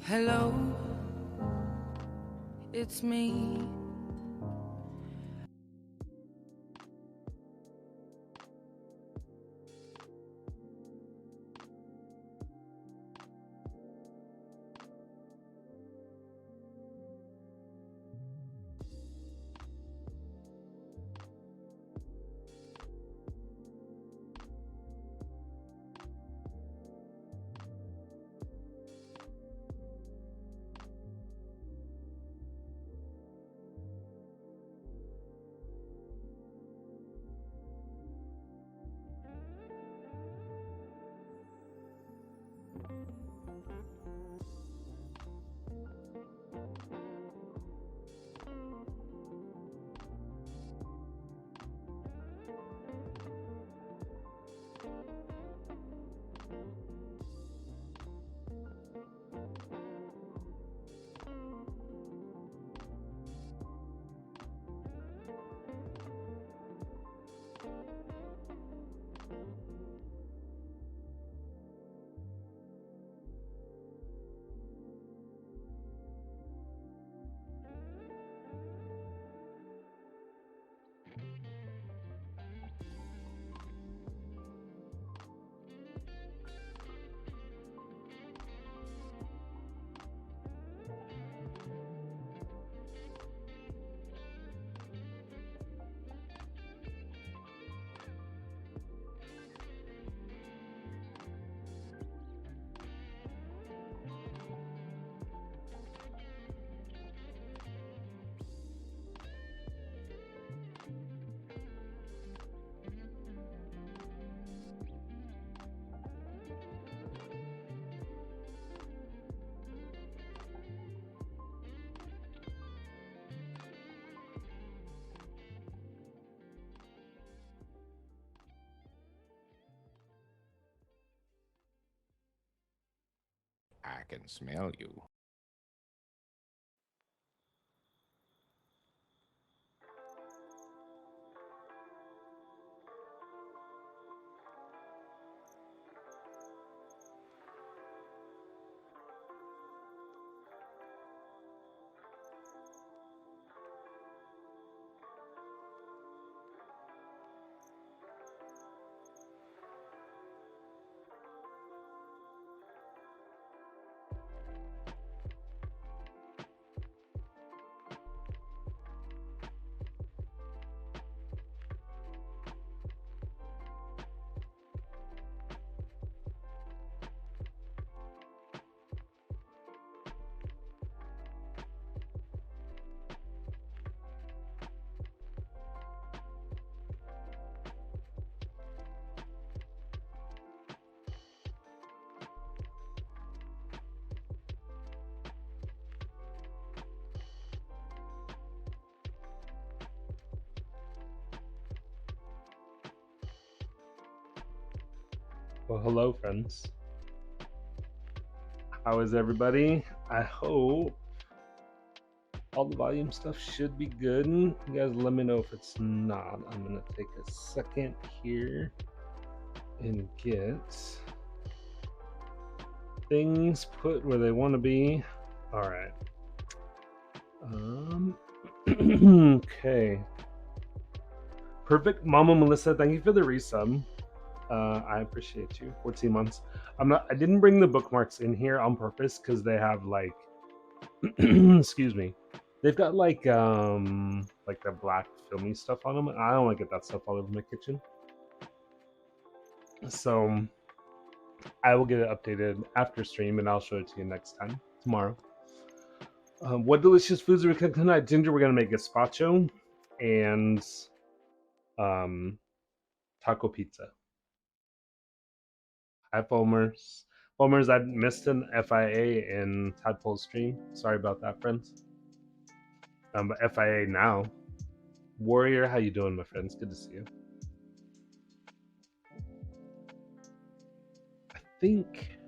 Hello, it's me. I can smell you. Well, hello, friends. How is everybody? I hope all the volume stuff should be good. You guys let me know if it's not. I'm going to take a second here and get things put where they want to be. All right. Okay. Perfect. Mama Melissa, thank you for the resub. I appreciate you. 14 months. I didn't bring the bookmarks in here on purpose because they have like excuse me. They've got like the black filmy stuff on them. And I don't want to get that stuff all over my kitchen. So I will get it updated after stream and I'll show it to you next time tomorrow. What delicious foods are we cooking tonight? Ginger, we're gonna make gazpacho and um taco pizza. Hi Foamers. Foamers, I missed an FIA in Tadpole's stream. Sorry about that, friends. But FIA now. Warrior, how you doing, my friends? Good to see you. I think.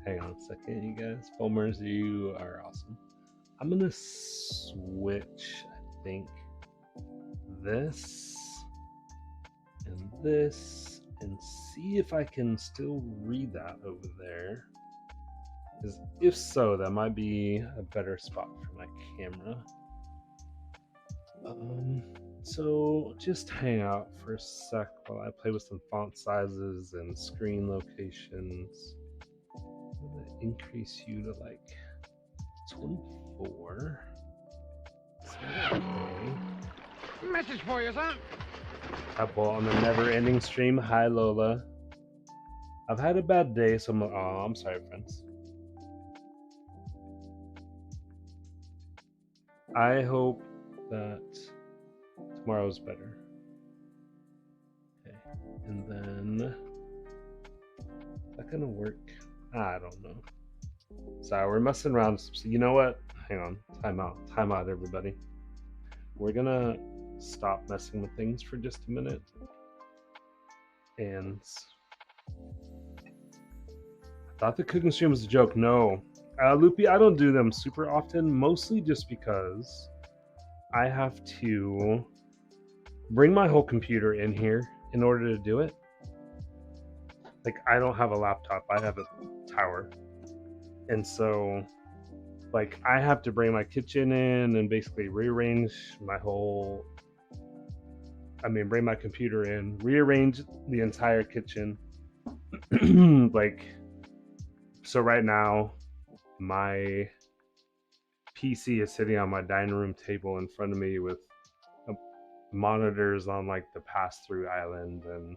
Hang on a second, you guys. Foamers, you are awesome. I'm gonna switch, I think, this and this and see if I can still read that over there. Because if so, that might be a better spot for my camera. So just hang out for a sec while I play with some font sizes and screen locations. I'm gonna increase you to like 24. Okay. Message for you, son. Apple on the never-ending stream. Hi, Lola. I've had a bad day, so I'm sorry, friends. I hope that tomorrow's better. Okay, and then is that gonna work? I don't know. Sorry, we're messing around. So you know what? Hang on. Time out, everybody. We're gonna stop messing with things for just a minute. And I thought the cooking stream was a joke. No, Loopy, I don't do them super often, mostly just because I have to bring my whole computer in here in order to do it. Like, I don't have a laptop, I have a tower. And so, like, I have to bring my kitchen in and basically rearrange my whole, bring my computer in, rearrange the entire kitchen. Like, so right now, my PC is sitting on my dining room table in front of me with monitors on like the pass-through island and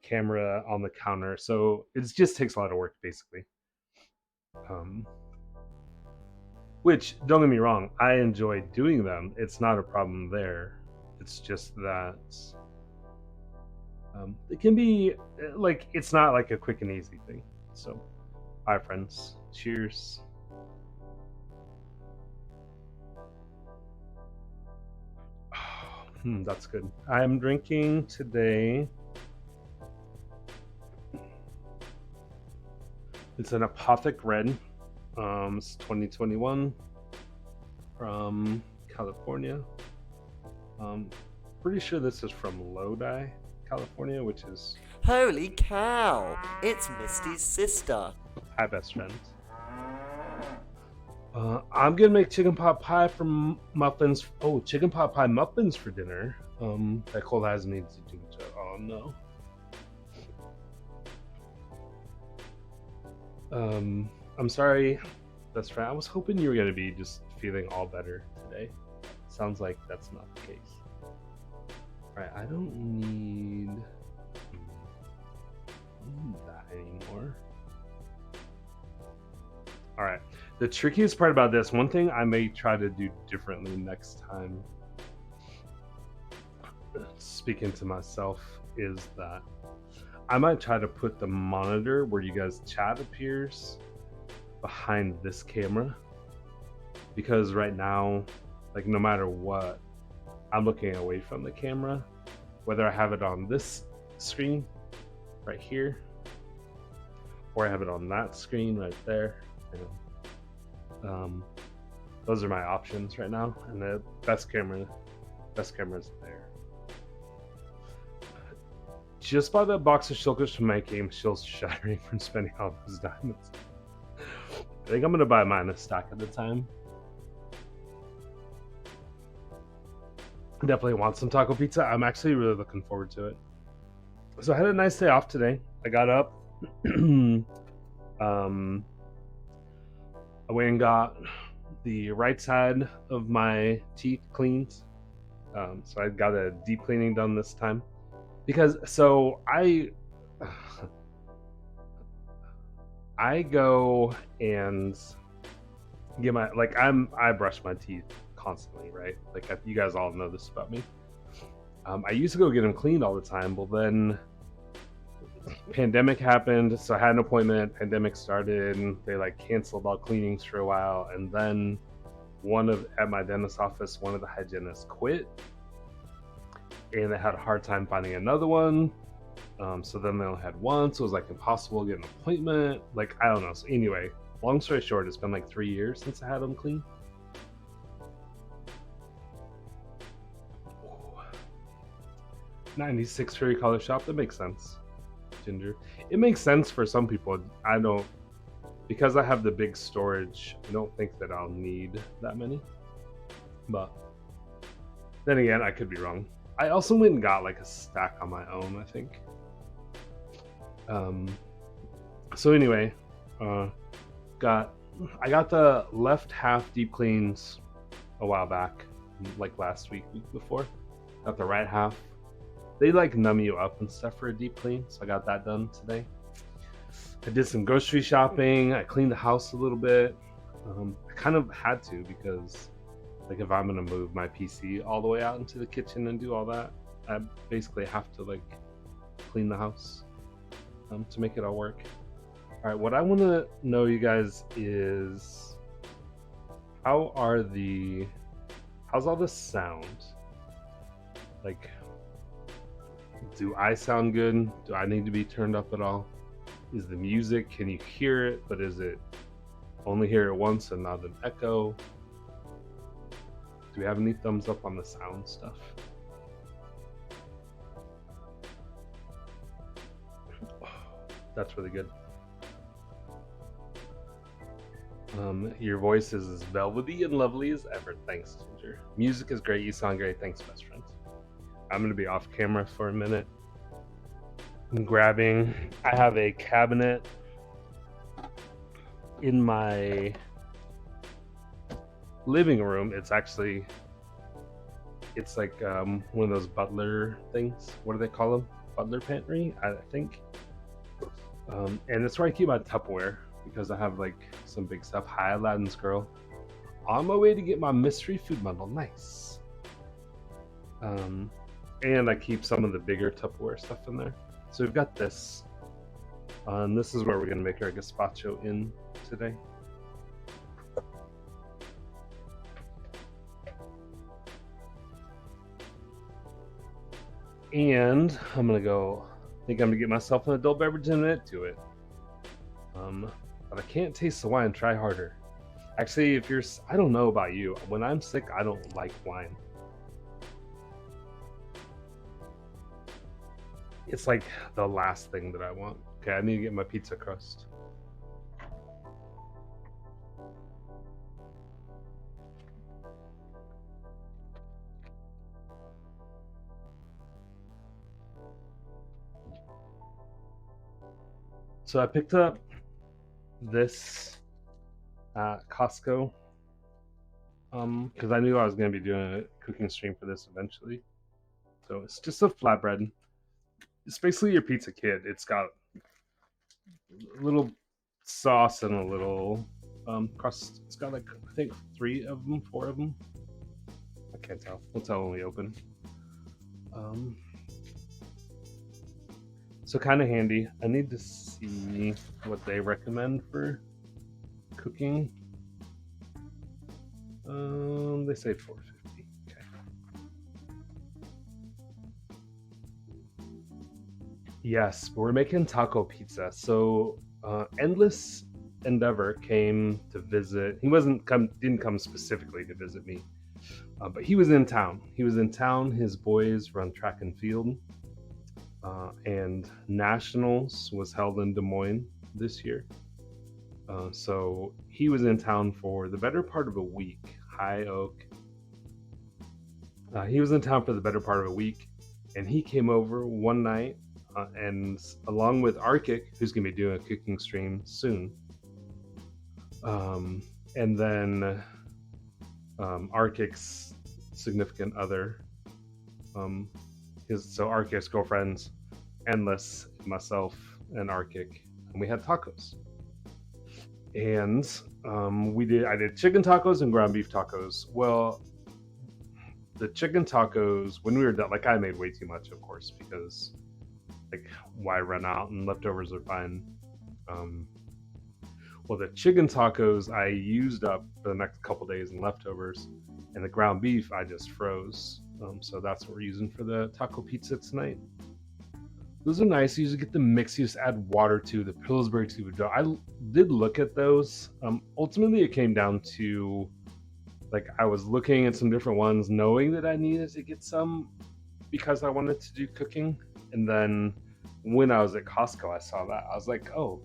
camera on the counter. So it just takes a lot of work, basically. Which, don't get me wrong, I enjoy doing them. It's not a problem there. It's just that it can be like, it's not like a quick and easy thing. So, bye, friends. Cheers. That's good. I'm drinking today. It's an Apothic Red. It's 2021 from California. Pretty sure this is from Lodi, California, which is... Holy cow! It's Misty's sister. Hi, best friend. I'm gonna make chicken pot pie for muffins. Oh, chicken pot pie muffins for dinner. That Cole has me to do. Oh no. I'm sorry, best friend. I was hoping you were gonna be just feeling all better today. Sounds like that's not the case. Alright, I don't need that anymore. Alright, the trickiest part about this, one thing I may try to do differently next time, speaking to myself, is that I might try to put the monitor where you guys chat appears behind this camera, because right now, like, no matter what, I'm looking away from the camera, whether I have it on this screen right here or I have it on that screen right there. Those are my options right now, and the best camera is there. Just bought that box of shulkers from my game. Shill's shattering from spending all those diamonds. I think I'm gonna buy mine a stack at a time. Definitely want some taco pizza. I'm actually really looking forward to it. So I had a nice day off today. I got up. I went and got the right side of my teeth cleaned. So I got a deep cleaning done this time. Because, so I go and get my, like, I brush my teeth constantly, right? Like, you guys all know this about me. I used to go get them cleaned all the time, but then pandemic happened, so I had an appointment, pandemic started, they like canceled all cleanings for a while, and then at my dentist's office, one of the hygienists quit, and they had a hard time finding another one. So then they only had one, so it was like impossible to get an appointment. Like, I don't know. So anyway, long story short, it's been like 3 years since I had them clean. Ooh. 96 Fairy Color Shop, that makes sense. Ginger. It makes sense for some people. I don't, because I have the big storage, I don't think that I'll need that many. But then again, I could be wrong. I also went and got like a stack on my own, I think. So anyway, I got the left half deep cleans a while back, like last week before. Got the right half. They like numb you up and stuff for a deep clean, so I got that done today. I did some grocery shopping. I cleaned the house a little bit. I kind of had to because, like, if I'm gonna move my PC all the way out into the kitchen and do all that, I basically have to like clean the house to make it all work. All right, what I want to know, you guys, is how's all the sound? Like, do I sound good? Do I need to be turned up at all? Is the music, can you hear it, but is it only hear it once and not an echo? Do we have any thumbs up on the sound stuff? That's really good. Your voice is as velvety and lovely as ever. Thanks, Ginger. Music is great. You sound great. Thanks, best friend. I'm going to be off camera for a minute. I have a cabinet in my living room. It's like one of those butler things. What do they call them? Butler pantry, I think. And it's where I keep my Tupperware because I have like some big stuff. Hi, Aladdin's girl. On my way to get my mystery food bundle. Nice. And I keep some of the bigger Tupperware stuff in there. So we've got this. And this is where we're going to make our gazpacho in today. And I'm going to go, I think I'm going to get myself an adult beverage in a minute to it. But I can't taste the wine, try harder. Actually, I don't know about you. When I'm sick, I don't like wine. It's like the last thing that I want. Okay, I need to get my pizza crust. So I picked up this at Costco because I knew I was going to be doing a cooking stream for this eventually. So it's just a flatbread. It's basically your pizza kit. It's got a little sauce and a little crust. It's got like, I think 4 of them. I can't tell. We'll tell when we open. So kind of handy. I need to see what they recommend for cooking. They say $4.50. Okay. Yes, but we're making taco pizza. So Endless Endeavor came to visit. He didn't come specifically to visit me, but he was in town. His boys run track and field. And Nationals was held in Des Moines this year. So he was in town for the better part of a week. Hi, Oak. He was in town for the better part of a week, and he came over one night, and along with Arctic, who's going to be doing a cooking stream soon. And then Arctic's significant other, so Arctic's girlfriends, Endless, myself, and Arctic, and we had tacos. And I did chicken tacos and ground beef tacos. Well, the chicken tacos, when we were done, like, I made way too much, of course, because like, why run out, and leftovers are fine. Well, the chicken tacos I used up for the next couple days in leftovers, and the ground beef I just froze. So that's what we're using for the taco pizza tonight. Those are nice. You usually get the mix. You just add water to the Pillsbury tube of dough. I did look at those. Ultimately, it came down to, like, I was looking at some different ones, knowing that I needed to get some because I wanted to do cooking. And then when I was at Costco, I saw that. I was like, oh,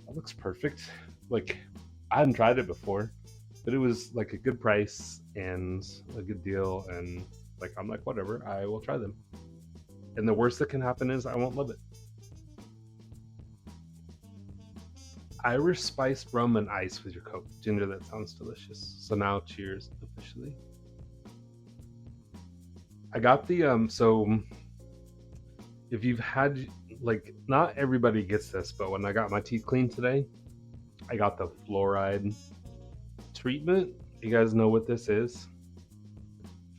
that looks perfect. Like, I hadn't tried it before, but it was like a good price and a good deal. And like, I'm like, whatever, I will try them. And the worst that can happen is I won't love it. Irish spiced rum and ice with your Coke. Ginger, that sounds delicious. So now, cheers officially. I got the so if you've had, like, not everybody gets this, but when I got my teeth cleaned today, I got the fluoride treatment. You guys know what this is?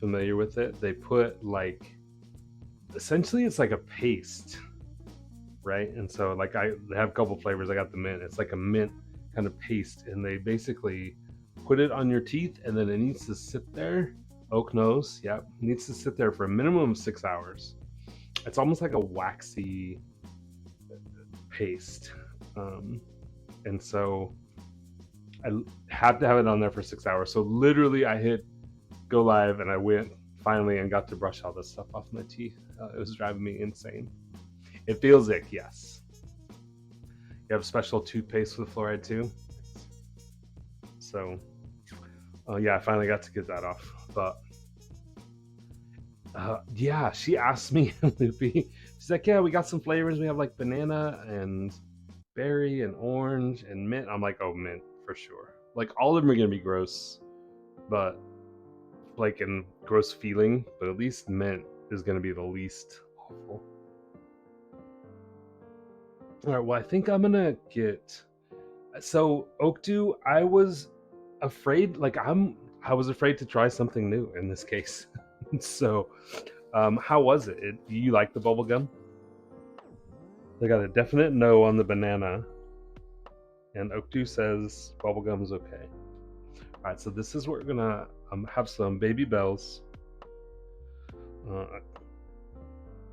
Familiar with it? They put, like, essentially it's like a paste, right? And so, like, they have a couple flavors. I got the mint. It's like a mint kind of paste, and they basically put it on your teeth, and then it needs to sit there. Oak nose, yep, needs to sit there for a minimum of 6 hours. It's almost like a waxy paste, and so I had to have it on there for 6 hours. So literally, I hit go live, and I went finally and got to brush all this stuff off my teeth. It was driving me insane. It feels ick, yes. You have special toothpaste with fluoride too. So, yeah, I finally got to get that off. But yeah, she asked me, Loopy. She's like, yeah, we got some flavors. We have like banana and berry and orange and mint. I'm like, oh, mint for sure. Like, all of them are gonna be gross, but like, in gross feeling. But at least mint is gonna be the least awful. All right, well, I think I'm gonna get. So Oakdew, I was afraid. Like, I was afraid to try something new in this case. So, how was it? You like the bubble gum? They got a definite no on the banana, and Oakdew says bubblegum is okay. All right, so this is what we're gonna have some baby bells.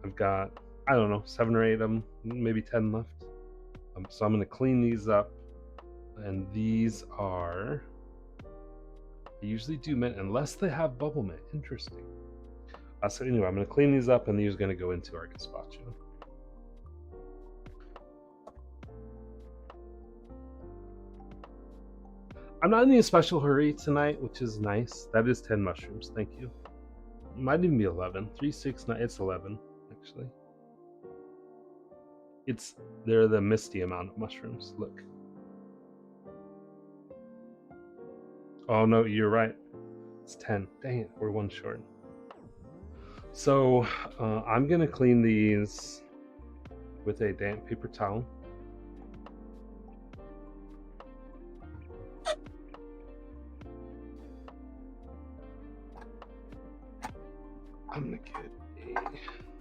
I've got, I don't know, 7 or 8 of them, maybe 10 left. So I'm gonna clean these up, and these are. I usually do mint unless they have bubble mint. Interesting. So anyway, I'm gonna clean these up, and these are gonna go into our gazpacho. I'm not in a special hurry tonight, which is nice. That is 10 mushrooms. Thank you. It might even be 11. 3, 6, 9. It's 11, actually. They're the misty amount of mushrooms. Look. Oh no, you're right. It's 10. Dang it, we're 1 short. So I'm gonna clean these with a damp paper towel. I'm gonna get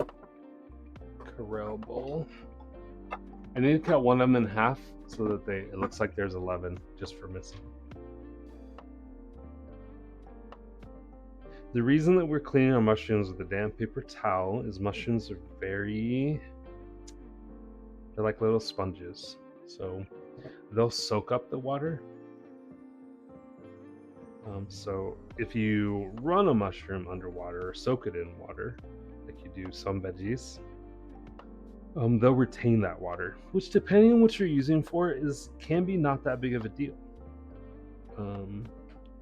a Corel bowl. I need to cut one of them in half so that it looks like there's 11, just for missing. The reason that we're cleaning our mushrooms with a damp paper towel is mushrooms are they're like little sponges. So they'll soak up the water. So if you run a mushroom underwater or soak it in water, like you do some veggies, they'll retain that water, which, depending on what you're using for, can be not that big of a deal.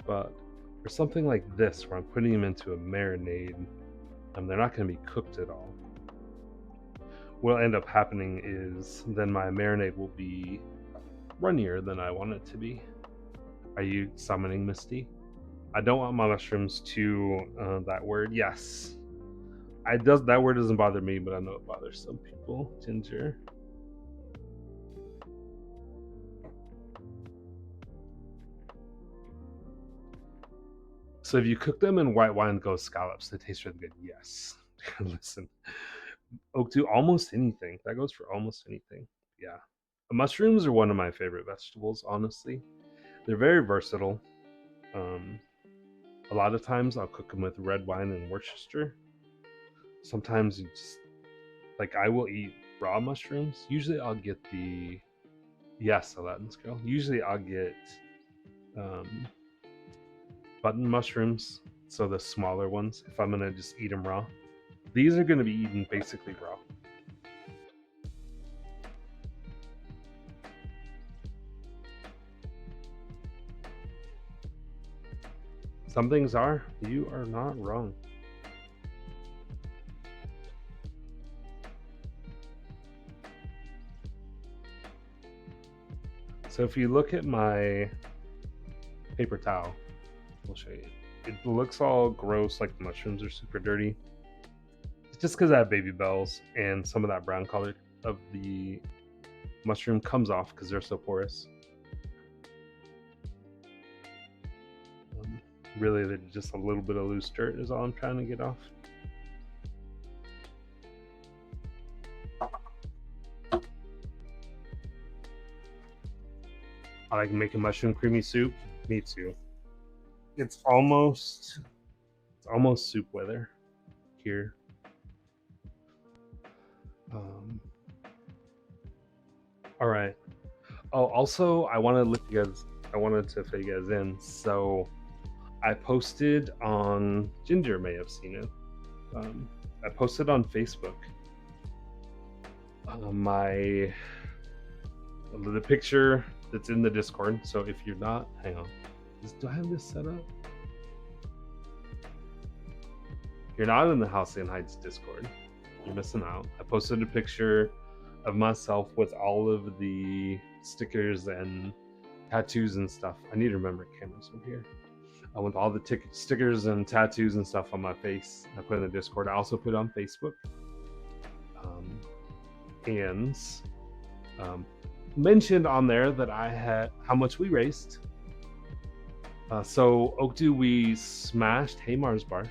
But for something like this, where I'm putting them into a marinade, they're not going to be cooked at all. What'll end up happening is then my marinade will be runnier than I want it to be. Are you summoning Misty? I don't want my mushrooms to that word. Yes. That word doesn't bother me, but I know it bothers some people. Ginger. So if you cook them in white wine ghost scallops, they taste really good. Yes. Listen. Oakdew, almost anything. That goes for almost anything. Yeah. Mushrooms are one of my favorite vegetables, honestly. They're very versatile. A lot of times I'll cook them with red wine and Worcestershire. Sometimes you just, like, I will eat raw mushrooms. Usually I'll get yes, Aladdin's girl. Usually I'll get button mushrooms, so the smaller ones, if I'm gonna just eat them raw. These are gonna be eaten basically raw. Some things are. You are not wrong. So if you look at my paper towel, I'll show you. It looks all gross, like the mushrooms are super dirty. It's just because I have baby bells and some of that brown color of the mushroom comes off because they're so porous. Really, just a little bit of loose dirt is all I'm trying to get off. I like making mushroom creamy soup. Me too. It's almost soup weather here. All right. Oh, also, I wanted to fill you guys in. So, I posted on Ginger may have seen it. I posted on Facebook. The picture that's in the Discord. So if you're not, hang on. Do I have this set up? If you're not in the Halcyon Heights Discord, you're missing out. I posted a picture of myself with all of the stickers and tattoos and stuff. I need to remember cameras over here. I want all the stickers and tattoos and stuff on my face. I put it in the Discord. I also put it on Facebook. And mentioned on there that I had how much we raised. So Oakdew, we smashed. Hey Mars Bar,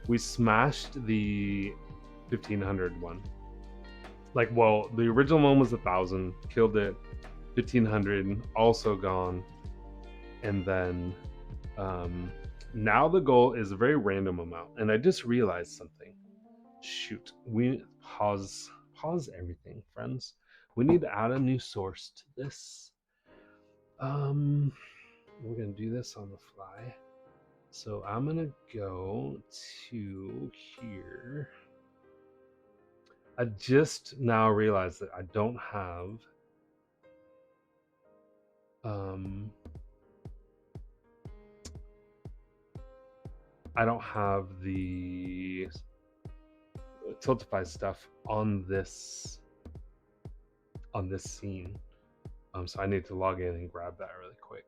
we smashed the 1500 one. Like, well, the original one was 1,000, killed it. 1500 also gone, and then now the goal is a very random amount. And I just realized something. Shoot, we pause everything, friends. We need to add a new source to this. We're gonna do this on the fly. So I'm gonna go to here. I just now realized that I don't have the Tiltify stuff on this scene. So I need to log in and grab that really quick.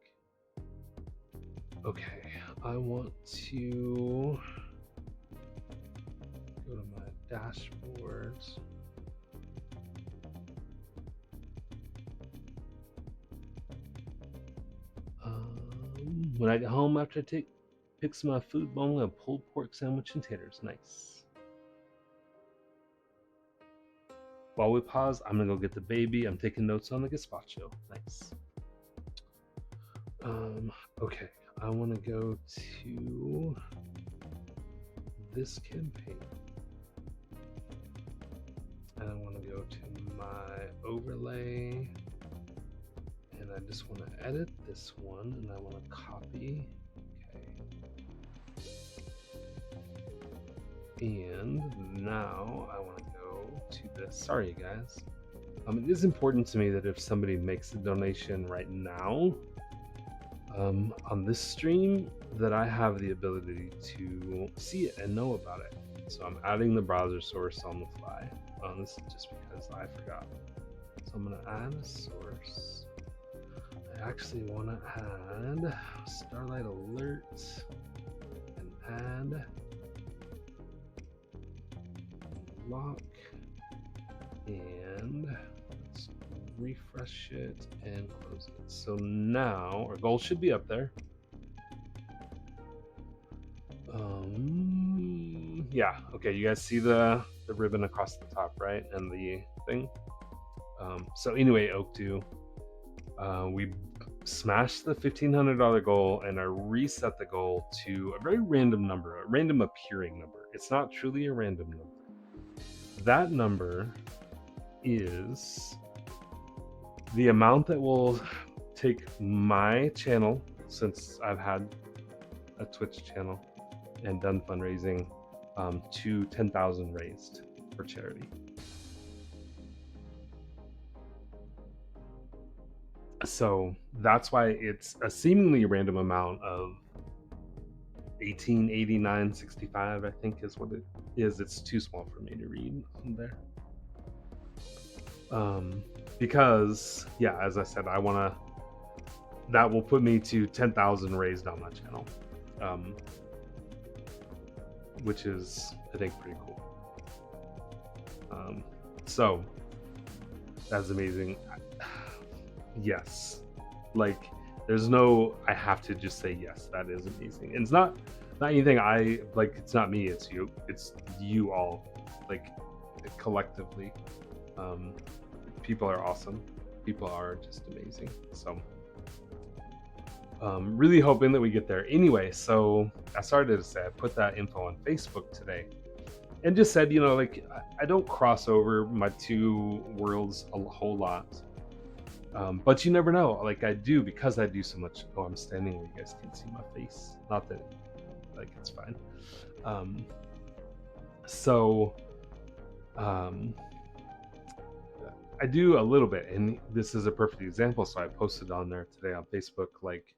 Okay, I want to go to my dashboards. When I get home after I pick some of my food bowl, a pulled pork sandwich and taters. Nice. While we pause, I'm gonna go get the baby. I'm taking notes on the gazpacho. Nice. Okay, I want to go to this campaign, and I want to go to my overlay, and I just want to edit this one, and I want to copy. Okay. And now I want to go to this. Sorry, guys. It is important to me that if somebody makes a donation right now on this stream, that I have the ability to see it and know about it. So I'm adding the browser source on the fly. This is just because I forgot. So I'm going to add a source. I actually want to add Starlight Alert and add lock, and let's refresh it and close it. So now our goal should be up there. Yeah, okay, you guys see the ribbon across the top, right? And the thing. So anyway, Oakdew, we smashed the $1,500 goal, and I reset the goal to a very random number, a random appearing number. It's not truly a random number. That number is the amount that will take my channel, since I've had a Twitch channel and done fundraising, to 10,000 raised for charity. So that's why it's a seemingly random amount of 1889.65, I think is what it is. It's too small for me to read on there. Because yeah, as I said, that will put me to 10,000 raised on my channel, which is, I think, pretty cool. So that's amazing. Yes, like there's no, I have to just say yes, that is amazing. And it's not anything I like, it's not me, it's you all, like, collectively. People are awesome, people are just amazing. So really hoping that we get there. Anyway, so I started to say, I put that info on Facebook today and just said, like, I don't cross over my two worlds a whole lot. But you never know. Like, I do, because I do so much. Oh, I'm standing where you guys can see my face. Not that, like, it's fine. I do a little bit, and this is a perfect example. So I posted on there today on Facebook, like,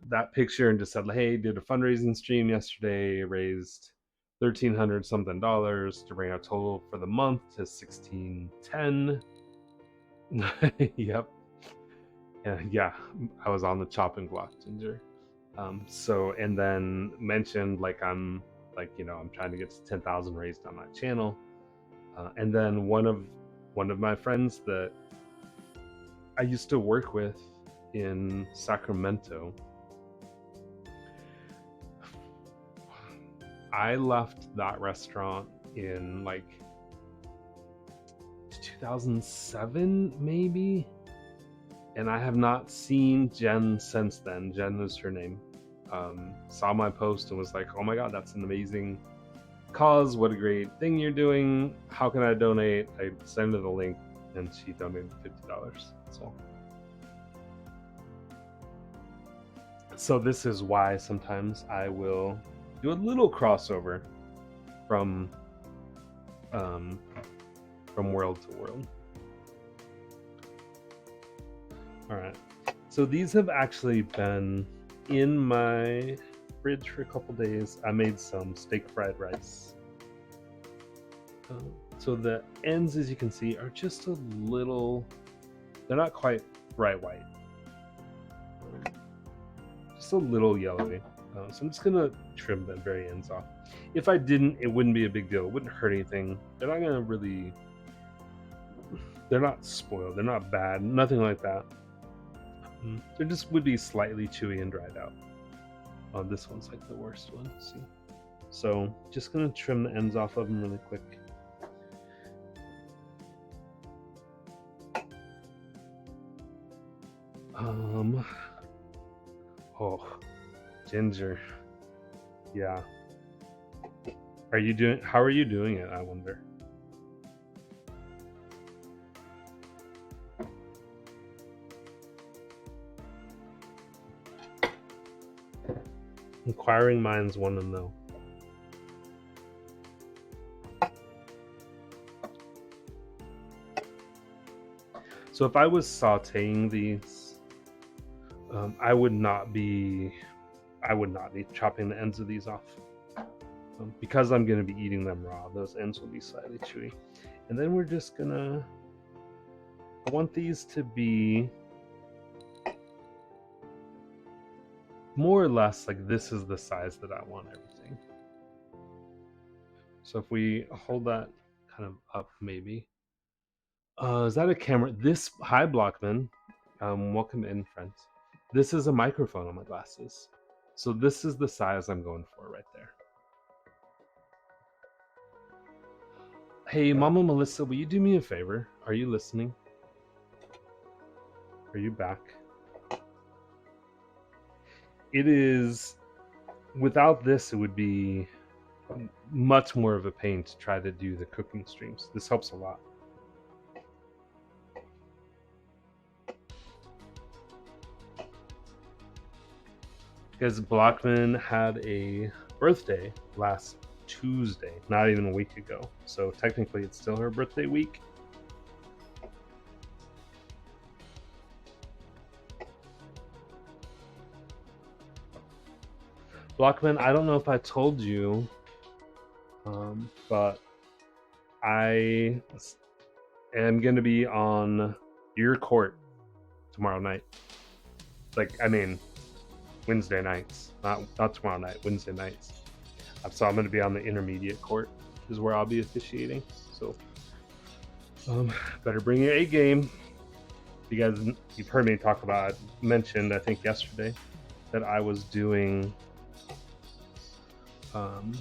that picture, and just said, hey, did a fundraising stream yesterday, raised $1,300 something to bring our total for the month to $1,610. Yep. Yeah, I was on the chopping block, Ginger. So, and then mentioned, like, I'm trying to get to 10,000 raised on my channel. And then one of my friends that I used to work with in Sacramento, I left that restaurant in like 2007 maybe, and I have not seen Jen since then. Jen is her name. Saw my post and was like, oh my god, that's an amazing cause, what a great thing you're doing, how can I donate? I sent her the link and she donated $50. So this is why sometimes I will do a little crossover from world to world. All right, so these have actually been in my fridge for a couple days. I made some steak fried rice. So the ends, as you can see, are just a little, they're not quite bright white, just a little yellowy. So I'm just gonna trim the very ends off. If I didn't, it wouldn't be a big deal. It wouldn't hurt anything. They're not gonna really, they're not spoiled, they're not bad, nothing like that. They just would be slightly chewy and dried out. This one's like the worst one, see? So just gonna trim the ends off of them really quick. Oh, Ginger. Yeah. How are you doing it, I wonder? Inquiring minds want to know. So if I was sauteing these, I would not be chopping the ends of these off. Because I'm going to be eating them raw, those ends will be slightly chewy. And then we're just gonna, I want these to be more or less like this is the size that I want everything. So if we hold that kind of up, maybe. Is that a camera? Hi Blockman, welcome in, friends. This is a microphone on my glasses. So this is the size I'm going for right there. Hey, Mama Melissa, will you do me a favor? Are you listening? Are you back? It is, without this, it would be much more of a pain to try to do the cooking streams. This helps a lot. Because Blockman had a birthday last Tuesday, not even a week ago. So technically it's still her birthday week. Blockman, I don't know if I told you, but I am going to be on your court tomorrow night. Wednesday nights, not tomorrow night, Wednesday nights. So I'm going to be on the intermediate court, is where I'll be officiating. So, better bring your A game. You've heard me talk about. I mentioned, I think yesterday, that I was doing. I'm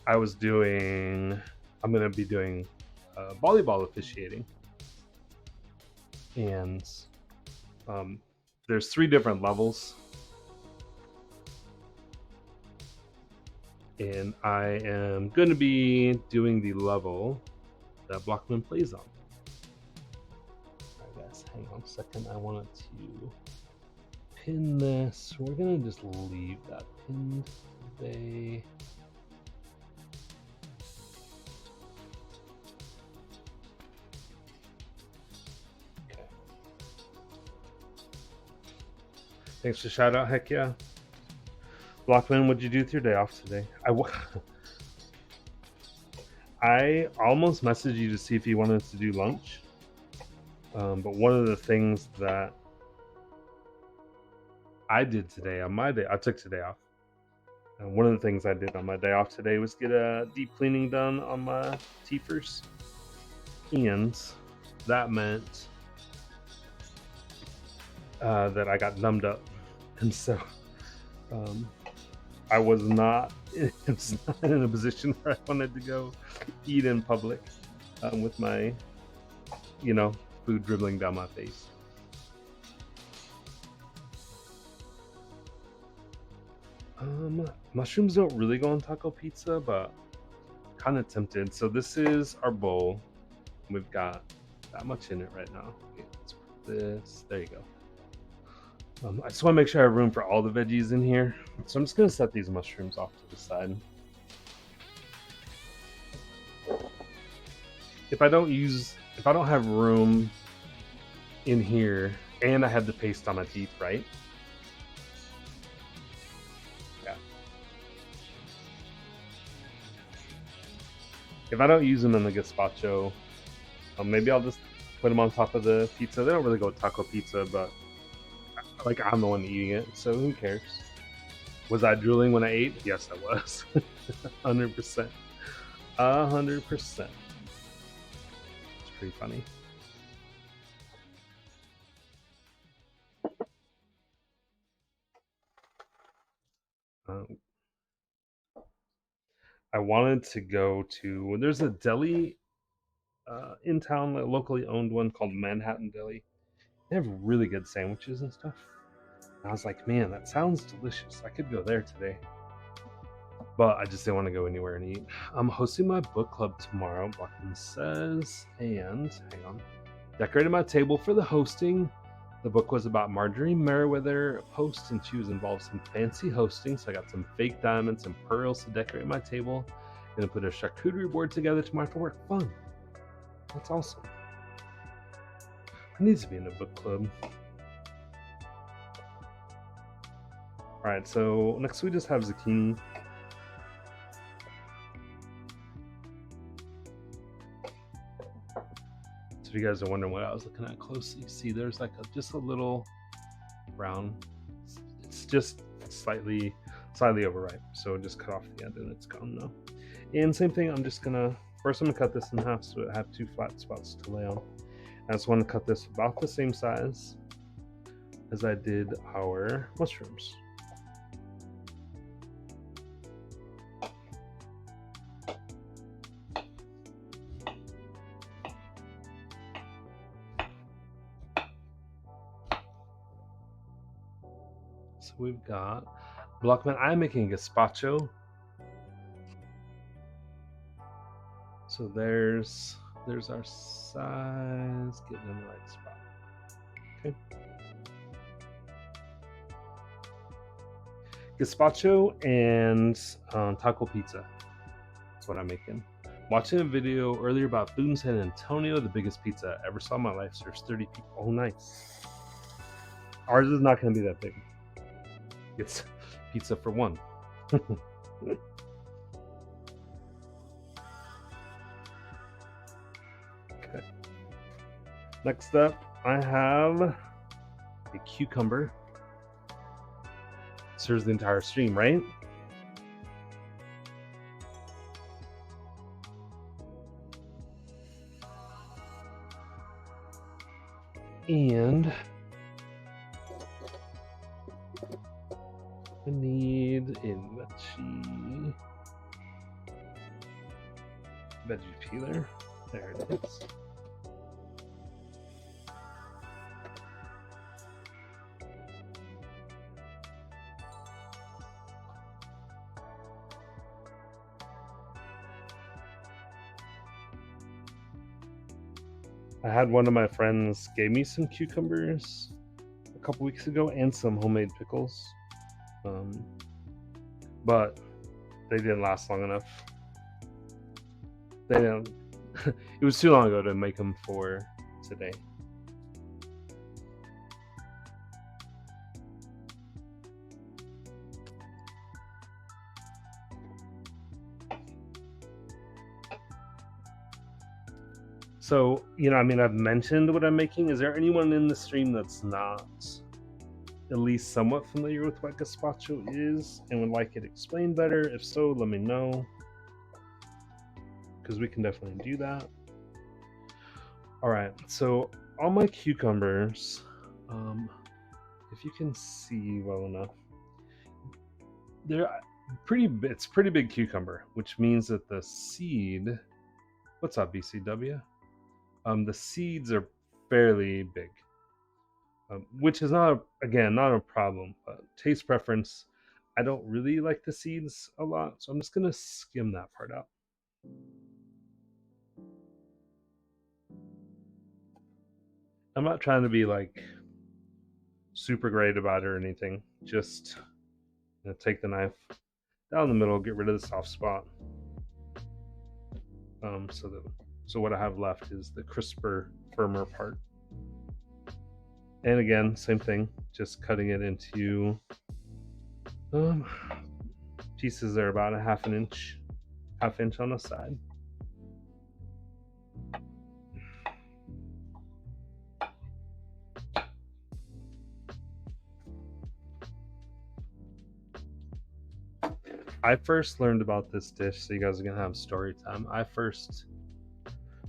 going to be doing volleyball officiating, and there's 3 different levels, and I am going to be doing the level that Blockman plays on. All right, guys, hang on a second. I wanted to pin this. We're going to just leave that pinned today. Okay. Thanks for the shout out. Heck yeah. Blockman, what'd you do with your day off today? I almost messaged you to see if you wanted to do lunch. But one of the things that I did today on my day, I took today off. And one of the things I did on my day off today was get a deep cleaning done on my teethers. And that meant that I got numbed up. And so I was not in a position where I wanted to go eat in public with my, food dribbling down my face. Mushrooms don't really go on taco pizza, but kind of tempted. So this is our bowl. We've got that much in it right now. Okay, let's put this. There you go. I just want to make sure I have room for all the veggies in here. So I'm just going to set these mushrooms off to the side. If I don't have room in here and I have the paste on my teeth, right? Yeah. If I don't use them in the gazpacho, maybe I'll just put them on top of the pizza. They don't really go with taco pizza, but I'm the one eating it, so who cares? Was I drooling when I ate? Yes, I was. 100%. 100%. It's pretty funny. I wanted to go to. There's a deli in town, a locally owned one called Manhattan Deli. They have really good sandwiches and stuff. And I was like, man, that sounds delicious. I could go there today. But I just didn't want to go anywhere and eat. I'm hosting my book club tomorrow, Blackman says. And, hang on. Decorated my table for the hosting. The book was about Marjorie Merriweather Post, and she was involved in some fancy hosting. So I got some fake diamonds and pearls to decorate my table. Gonna put a charcuterie board together tomorrow for work. Fun. That's awesome. I need to be in a book club. Alright, so next we just have zucchini. So if you guys are wondering what I was looking at closely, see there's just a little brown. It's just slightly overripe. So just cut off the end and it's gone now. And same thing, I'm gonna cut this in half so it have 2 flat spots to lay on. I just want to cut this about the same size as I did our mushrooms. So we've got Blockman. I'm making gazpacho. So there's our size, getting in the right spot. Okay. Gazpacho and taco pizza. That's what I'm making. Watching a video earlier about food in San Antonio, the biggest pizza I ever saw in my life. Serves 30 people. Oh, nice. Ours is not going to be that big. It's pizza for one. Okay. Next up, I have a cucumber. Serves the entire stream, right? And I need a veggie peeler. There it is. I had one of my friends gave me some cucumbers a couple weeks ago and some homemade pickles, but they didn't last long enough. They didn't. It was too long ago to make them for today. So, I mean, I've mentioned what I'm making. Is there anyone in the stream that's not at least somewhat familiar with what gazpacho is and would like it explained better? If so, let me know, because we can definitely do that. All right, so all my cucumbers, if you can see well enough, it's pretty big cucumber, which means that the seed, what's up BCW? The seeds are fairly big, which is not a problem, but taste preference. I don't really like the seeds a lot, so I'm just gonna skim that part out. I'm not trying to be like super great about it or anything. Just take the knife down the middle, get rid of the soft spot. So what I have left is the crisper, firmer part. And again, same thing, just cutting it into pieces that are about a half inch on the side. I first learned about this dish, so you guys are gonna have story time. I first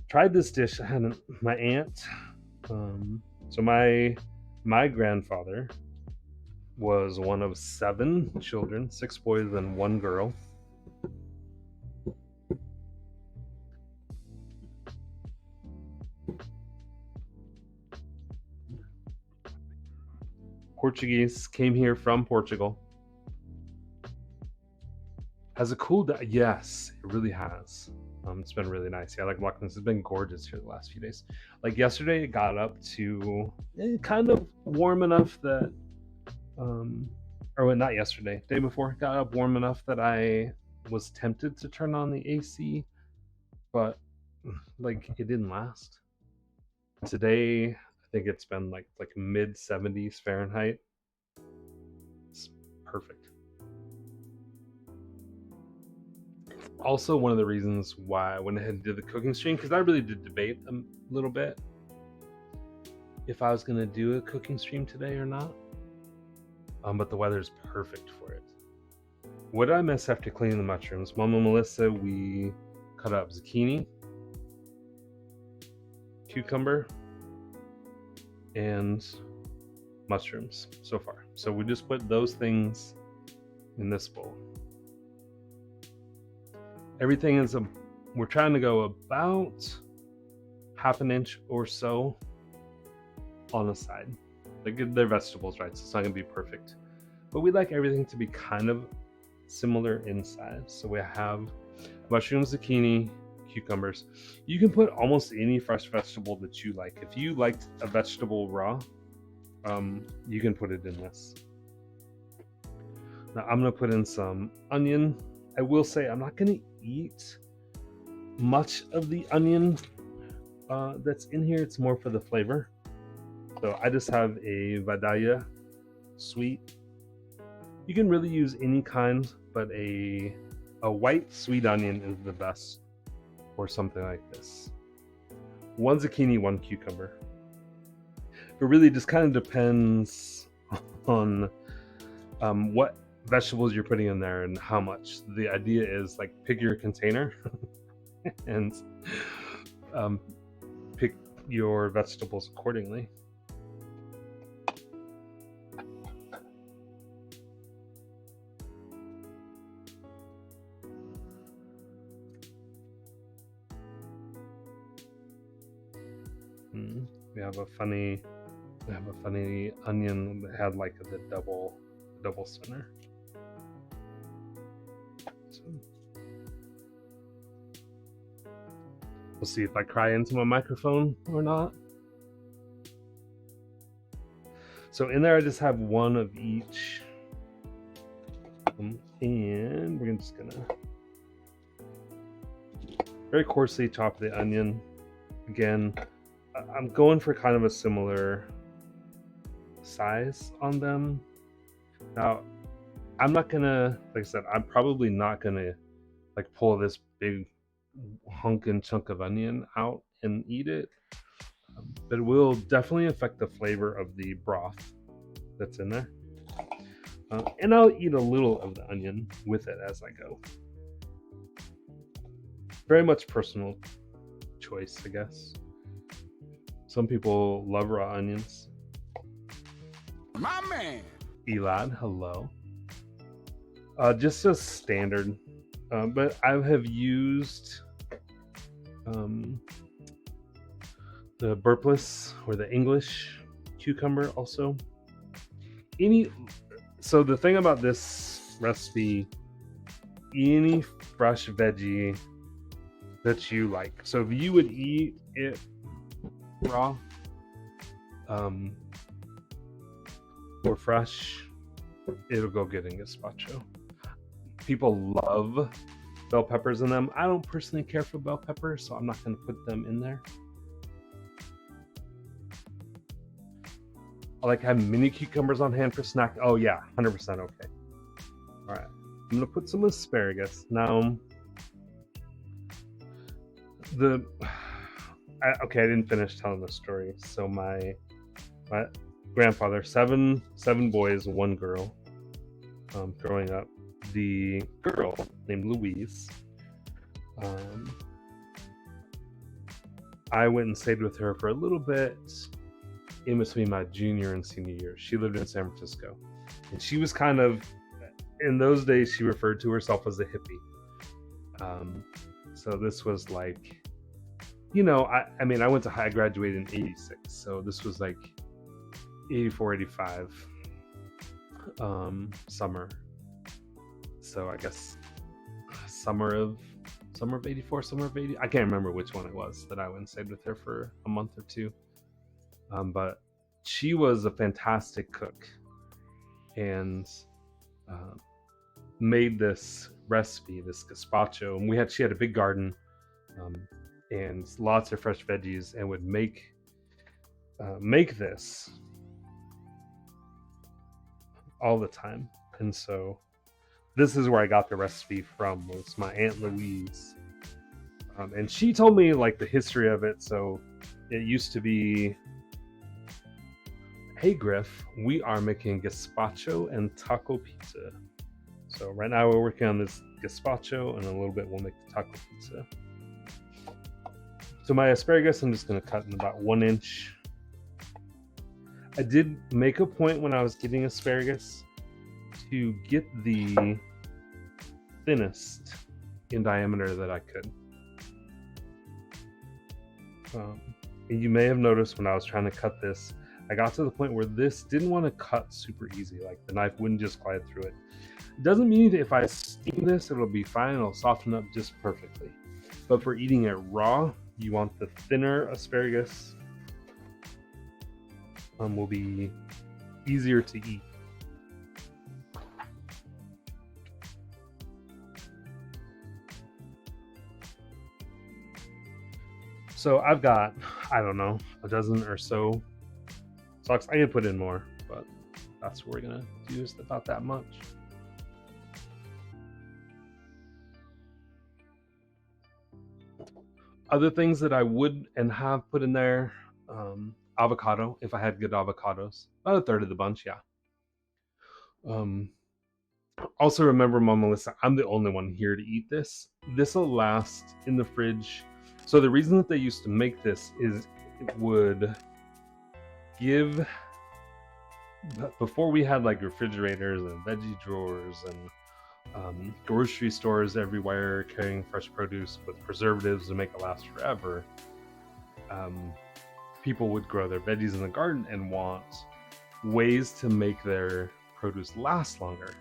tried this dish. I had my aunt. So my grandfather was one of 7 children, 6 boys and 1 girl. Portuguese, came here from Portugal. Has a cool day. Yes, it really has. It's been really nice. Yeah, like Bucklands, it's been gorgeous here the last few days. Like yesterday, it got up to kind of warm enough that, or not yesterday, day before, it got up warm enough that I was tempted to turn on the AC, but like it didn't last. Today, I think it's been like mid 70s Fahrenheit. It's perfect. Also, one of the reasons why I went ahead and did the cooking stream, because I really did debate a little bit if I was going to do a cooking stream today or not. But the weather's perfect for it. What did I miss after cleaning the mushrooms? Mama Melissa, we cut up zucchini, cucumber, and mushrooms so far. So we just put those things in this bowl. Everything is we're trying to go about half an inch or so on the side. Like they're vegetables, right? So it's not gonna be perfect, but we like everything to be kind of similar in size. So we have mushrooms, zucchini, cucumbers. You can put almost any fresh vegetable that you like. If you liked a vegetable raw, you can put it in this. Now I'm gonna put in some onion. I will say I'm not gonna eat much of the onion that's in here. It's more for the flavor. So I just have a vadaya sweet You can really use any kind, but a white sweet onion is the best for something like this. 1 zucchini, 1 cucumber. It really just kind of depends on what vegetables you're putting in there and how much. The idea is like pick your container and pick your vegetables accordingly. We have a funny onion that had like the double center. So, we'll see if I cry into my microphone or not. So in there I just have 1 of each. And we're just gonna very coarsely chop the onion. Again, I'm going for kind of a similar size on them. Now, I'm not gonna, like I said, I'm probably not gonna like pull this big hunkin' chunk of onion out and eat it, but it will definitely affect the flavor of the broth that's in there. And I'll eat a little of the onion with it as I go. Very much personal choice, I guess. Some people love raw onions. My man! Elad, hello. Just a standard, but I have used the burpless or the English cucumber also. So the thing about this recipe, any fresh veggie that you like. So if you would eat it raw or fresh, it'll go good in gazpacho. People love bell peppers in them. I don't personally care for bell peppers, so I'm not going to put them in there. I like having mini cucumbers on hand for snack. Oh yeah, 100% okay. All right, I'm going to put some asparagus now. I didn't finish telling the story. So my grandfather, seven boys, 1 girl. Growing up, the girl named Louise. I went and stayed with her for a little bit in between my junior and senior year. She lived in San Francisco, and she was kind of, in those days, she referred to herself as a hippie. So this was like, I graduated in 86, so this was like 84, 85 summer. So I guess summer of 84, summer of 80. I can't remember which one it was that I went and stayed with her for a month or 2. But she was a fantastic cook and made this recipe, this gazpacho, and she had a big garden and lots of fresh veggies, and would make this all the time. And so this is where I got the recipe from, was my Aunt Louise. And she told me like the history of it. So it used to be, hey Griff, we are making gazpacho and taco pizza. So right now we're working on this gazpacho, and in a little bit we'll make the taco pizza. So my asparagus, I'm just going to cut in about 1 inch. I did make a point when I was getting asparagus to get the thinnest in diameter that I could. And you may have noticed when I was trying to cut this, I got to the point where this didn't want to cut super easy. Like the knife wouldn't just glide through it. It doesn't mean that if I steam this, it'll be fine. It'll soften up just perfectly. But for eating it raw, you want the thinner asparagus. Will be easier to eat. So I've got, I don't know, a dozen or so socks. I could put in more, but that's what we're gonna use, about that much. Other things that I would and have put in there, avocado, if I had good avocados. About a third of the bunch, yeah. Um, Also remember, Mom Melissa, I'm the only one here to eat this. This will last in the fridge. So the reason that they used to make this is it would give, before we had like refrigerators and veggie drawers and grocery stores everywhere carrying fresh produce with preservatives to make it last forever, people would grow their veggies in the garden and want ways to make their produce last longer.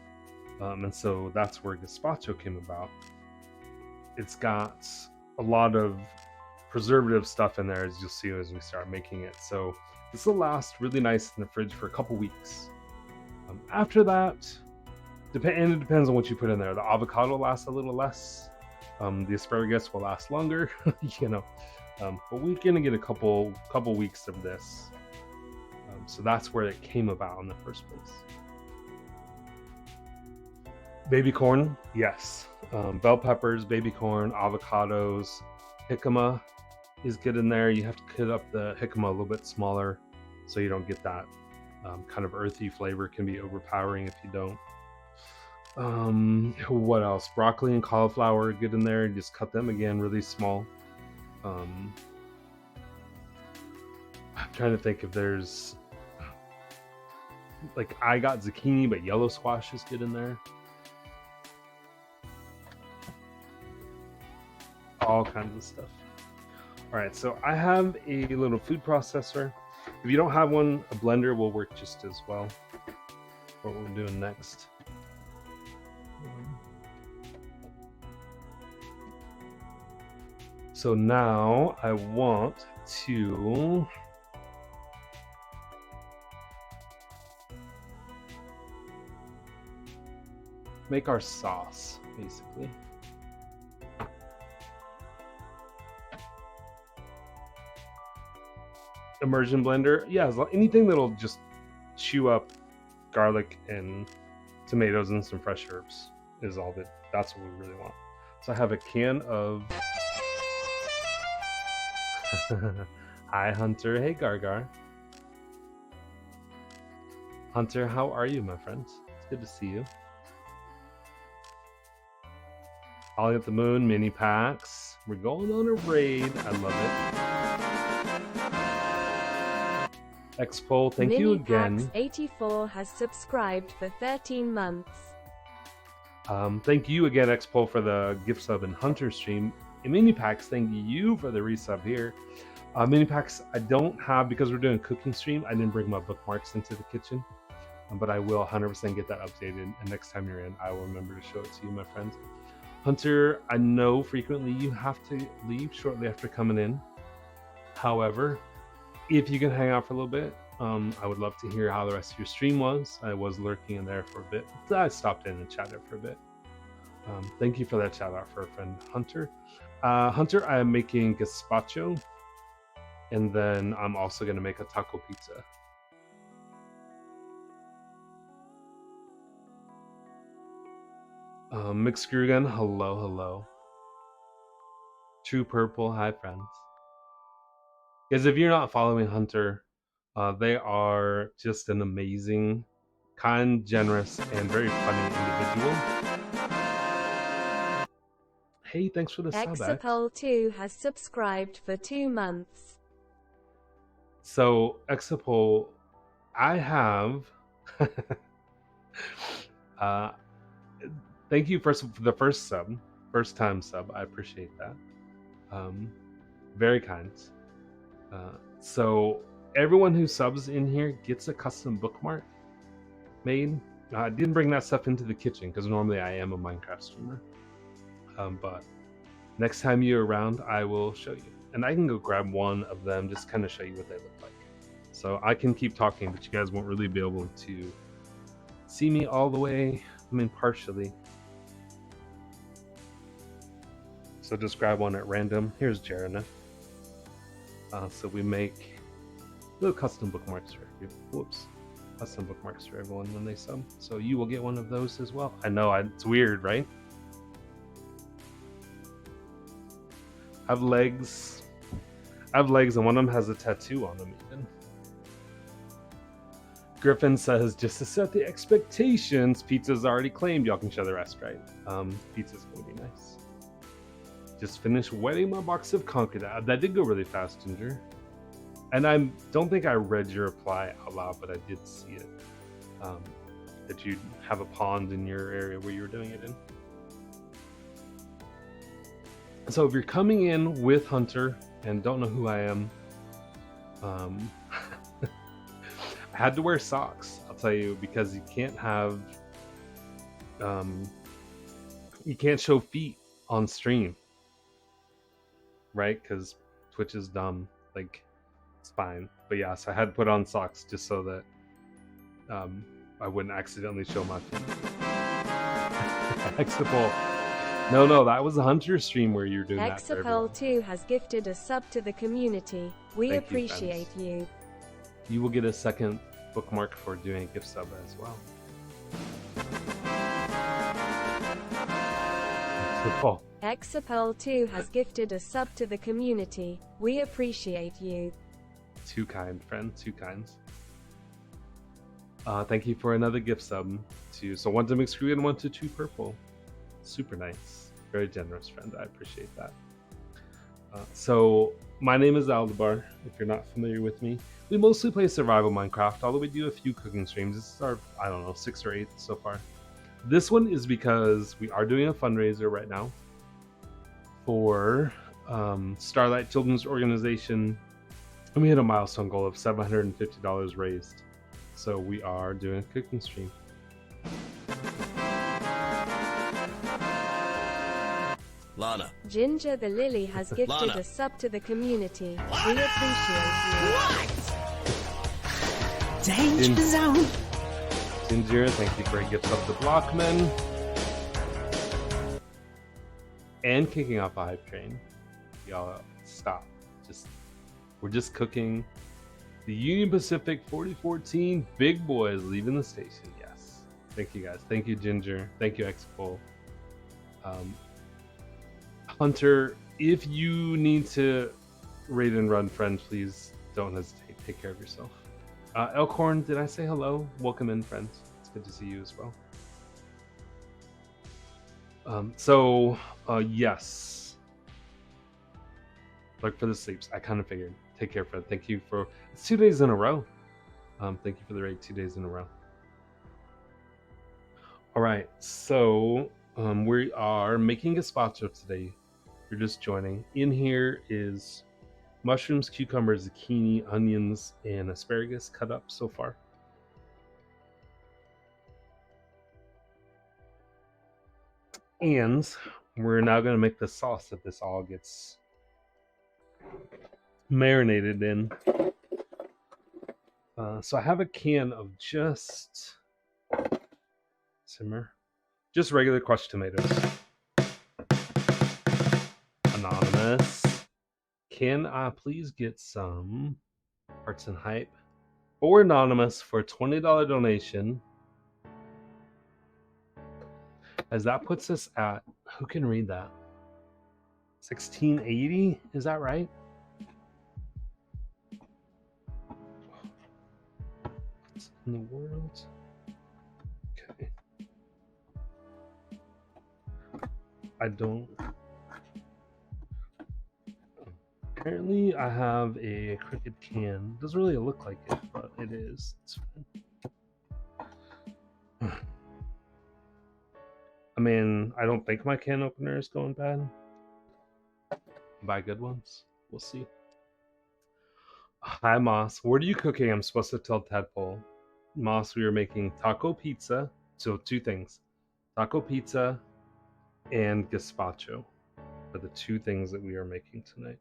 And so that's where gazpacho came about. It's got a lot of preservative stuff in there, as you'll see as we start making it. So this will last really nice in the fridge for a couple weeks. After that, and it depends on what you put in there. The avocado lasts a little less. The asparagus will last longer, you know. But we're gonna get a couple weeks of this. So that's where it came about in the first place. Baby corn, yes. Bell peppers, baby corn, avocados, jicama is good in there. You have to cut up the jicama a little bit smaller so you don't get that kind of earthy flavor. It can be overpowering if you don't. What else? Broccoli and cauliflower get in there. Just cut them again really small. I'm trying to think if there's, like, I got zucchini, but yellow squash is good in there. All kinds of stuff. All right, so I have a little food processor. If you don't have one, a blender will work just as well. What we're doing next. So now I want to make our sauce, basically. Immersion blender, yeah, anything that'll just chew up garlic and tomatoes and some fresh herbs is all that's what we really want. So I have a can of Hi Hunter. Hey Gargar. Hunter, how are you, my friend? It's good to see you. Ollie at the Moon, mini packs. We're going on a raid. I love it. X-Pole, thank you again. 84 has subscribed for 13 months. Thank you again, X-Pole, for the gift sub and Hunter stream. And mini packs, thank you for the resub here. Mini packs I don't have because we're doing a cooking stream. I didn't bring my bookmarks into the kitchen, but I will 100% get that updated. And next time you're in, I will remember to show it to you, my friends. Hunter, I know frequently you have to leave shortly after coming in. However, if you can hang out for a little bit, I would love to hear how the rest of your stream was. I was lurking in there for a bit. I stopped in and chatted for a bit. Thank you for that shout out for our friend Hunter. Hunter, I am making gazpacho, and then I'm also going to make a taco pizza. Mixed Grugan, hello, hello. True Purple, hi friends. Guys, if you're not following Hunter, they are just an amazing, kind, generous, and very funny individual. Hey, thanks for the sub, X. Exapol 2 has subscribed for 2 months. So, Exapol, I have... thank you for the first sub. First time sub. I appreciate that. Very kind. So, everyone who subs in here gets a custom bookmark made. I didn't bring that stuff into the kitchen because normally I am a Minecraft streamer. But next time you're around, I will show you. And I can go grab one of them, just kind of show you what they look like. So I can keep talking, but you guys won't really be able to see me all the way. I mean, partially. So just grab one at random. Here's Jarena. So we make little custom bookmarks for custom bookmarks for everyone when they sub. So you will get one of those as well. I know, it's weird, right? I have legs. I have legs, and one of them has a tattoo on them. Even. Griffin says, just to set the expectations, pizza's already claimed. Y'all can share the rest, right? Pizza's gonna be nice. Just finished wetting my box of Conquer. That did go really fast, Ginger. And I don't think I read your reply out loud, but I did see it. That you have a pond in your area where you were doing it in. So if you're coming in with Hunter and don't know who I am, I had to wear socks, I'll tell you, because you can't have, you can't show feet on stream, right? Because Twitch is dumb, like, it's fine. But yeah, so I had to put on socks just so that I wouldn't accidentally show my feet. Exapol. No, that was a Hunter stream where you're doing that. Exapol 2 has gifted a sub to the community. We appreciate you. You will get a second bookmark for doing a gift sub as well. Exapol. Exapol 2 has gifted a sub to the community. We appreciate you. Too kind, friend. Too kind. Thank you for another gift sub. So one to mixed green and one to two purple. Super nice. Very generous, friend. I appreciate that. So my name is Aldebar. If you're not familiar with me, we mostly play survival Minecraft, although we do a few cooking streams. This is our, I don't know, 6 or 8 so far. This one is because we are doing a fundraiser right now for Starlight Children's Organization, and we hit a milestone goal of $750 raised. So we are doing a cooking stream. Lana. Ginger the Lily has gifted Lana. a sub to the community. We appreciate you. Danger zone. Ginger, thank you for a gift sub to Blockman. And kicking off a hype train. Y'all stop. We're just cooking. The Union Pacific 4014 big boys leaving the station. Yes. Thank you guys. Thank you, Ginger. Thank you, Expo. Hunter, if you need to raid and run, friend, please don't hesitate. Take care of yourself. Elkhorn, did I say hello? Welcome in, friends. It's good to see you as well. Yes. Look for the sleeps. I kind of figured. Take care, friend. Thank you for... It's 2 days in a row. Thank you for the raid 2 days in a row. All right, so we are making gazpacho today. You're just joining. In here is mushrooms, cucumbers, zucchini, onions, and asparagus cut up so far. And we're now going to make the sauce that this all gets marinated in. So I have a can of just regular crushed tomatoes. Anonymous, can I please get some hearts and hype or Anonymous for a $20 donation, as that puts us at, who can read that, 1680, is that right? What's in the world? Okay, I don't. Apparently, I have a crooked can. Doesn't really look like it, but it is. It's fine. I mean, I don't think my can opener is going bad. Buy good ones. We'll see. Hi, Moss. What are you cooking? I'm supposed to tell Tadpole. Moss, we are making taco pizza. So 2 things. Taco pizza and gazpacho are the 2 things that we are making tonight.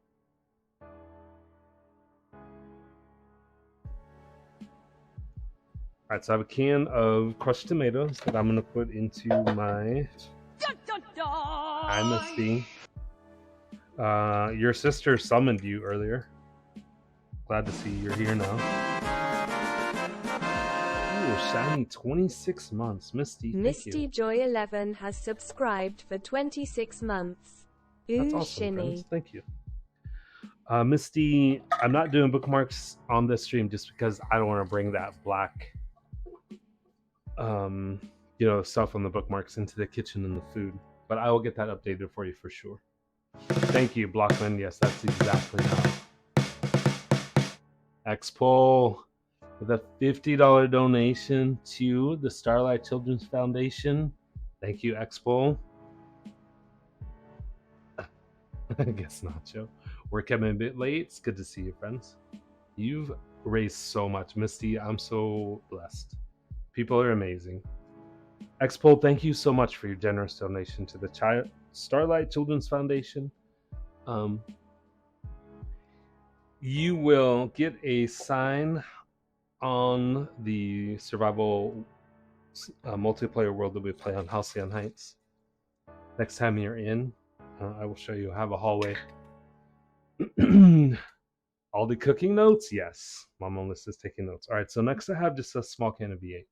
Alright, so I have a can of crushed tomatoes that I'm going to put into my... Hi, Misty. Your sister summoned you earlier. Glad to see you're here now. Ooh, shiny 26 months. Misty, thank Misty you. Joy 11 has subscribed for 26 months. That's Ooh, awesome, friends. shinny. Thank you. Misty, I'm not doing bookmarks on this stream just because I don't want to bring that black, stuff on the bookmarks into the kitchen and the food. But I will get that updated for you for sure. Thank you, Blockman. Yes, that's exactly how. Xpol with a $50 donation to the Starlight Children's Foundation. Thank you, Xpol. I guess not, Joe. We're coming a bit late. It's good to see you, friends. You've raised so much. Misty, I'm so blessed. People are amazing. Xpol, thank you so much for your generous donation to the Starlight Children's Foundation. You will get a sign on the survival multiplayer world that we play on Halcyon Heights. Next time you're in, I will show you. I have a hallway. All the cooking notes? Yes. Mama Melissa's taking notes. All right, so next I have just a small can of V8.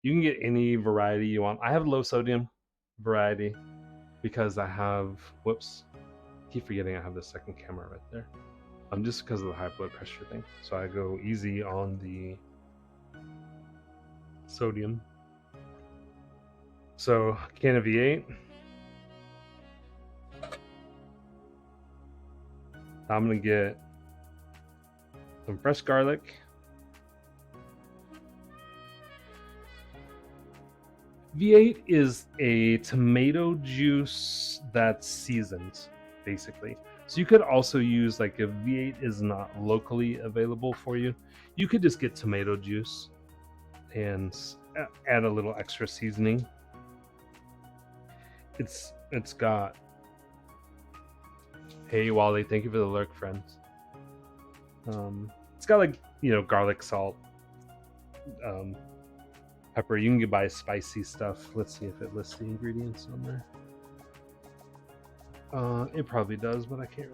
You can get any variety you want. I have low sodium variety because I have, whoops, I keep forgetting I have the second camera right there. Just because of the high blood pressure thing. So I go easy on the sodium. So can of V8. I'm gonna get some fresh garlic. V8 is a tomato juice that's seasoned, basically. So you could also use, like, if V8 is not locally available for you, you could just get tomato juice and add a little extra seasoning. It's got, hey Wally, thank you for the lurk, friends. It's got, like, garlic, salt, pepper. You can buy spicy stuff. Let's see if it lists the ingredients on there. It probably does, but I can't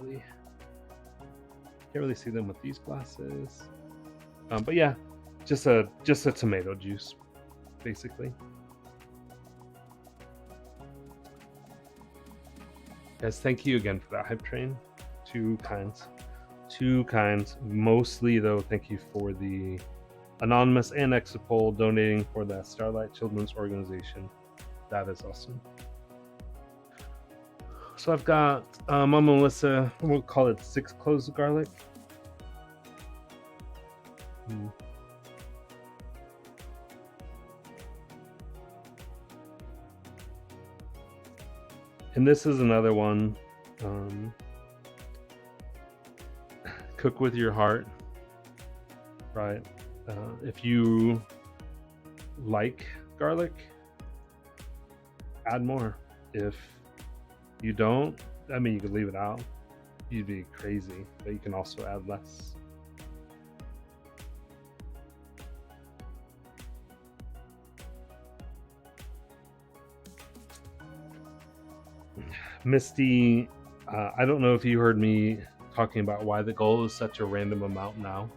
really see them with these glasses. But yeah, just a tomato juice, basically. Guys, thank you again for that hype train. Two kinds. Mostly though, thank you for the Anonymous and Exapol donating for that Starlight Children's Organization. That is awesome. So I've got Mama Melissa, we'll call it 6 cloves of garlic. And this is another one. Cook with your heart, right? If you like garlic, add more. If you don't, I mean, you could leave it out. You'd be crazy, but you can also add less. Misty, I don't know if you heard me talking about why the goal is such a random amount now.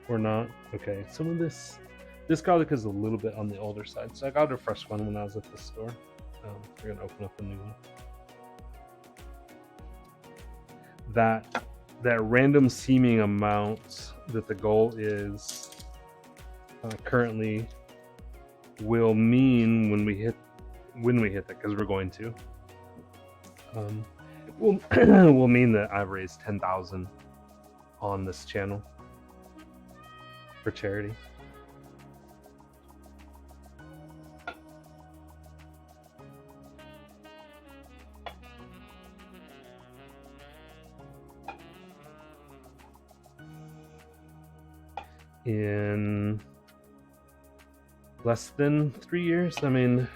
Or not? Okay, some of this garlic is a little bit on the older side, so I got a fresh one when I was at the store. We're gonna open up a new one. That random seeming amount that the goal is currently will mean when we hit that, because we're going to, will mean that I've raised 10,000 on this channel for charity. In less than 3 years. I mean,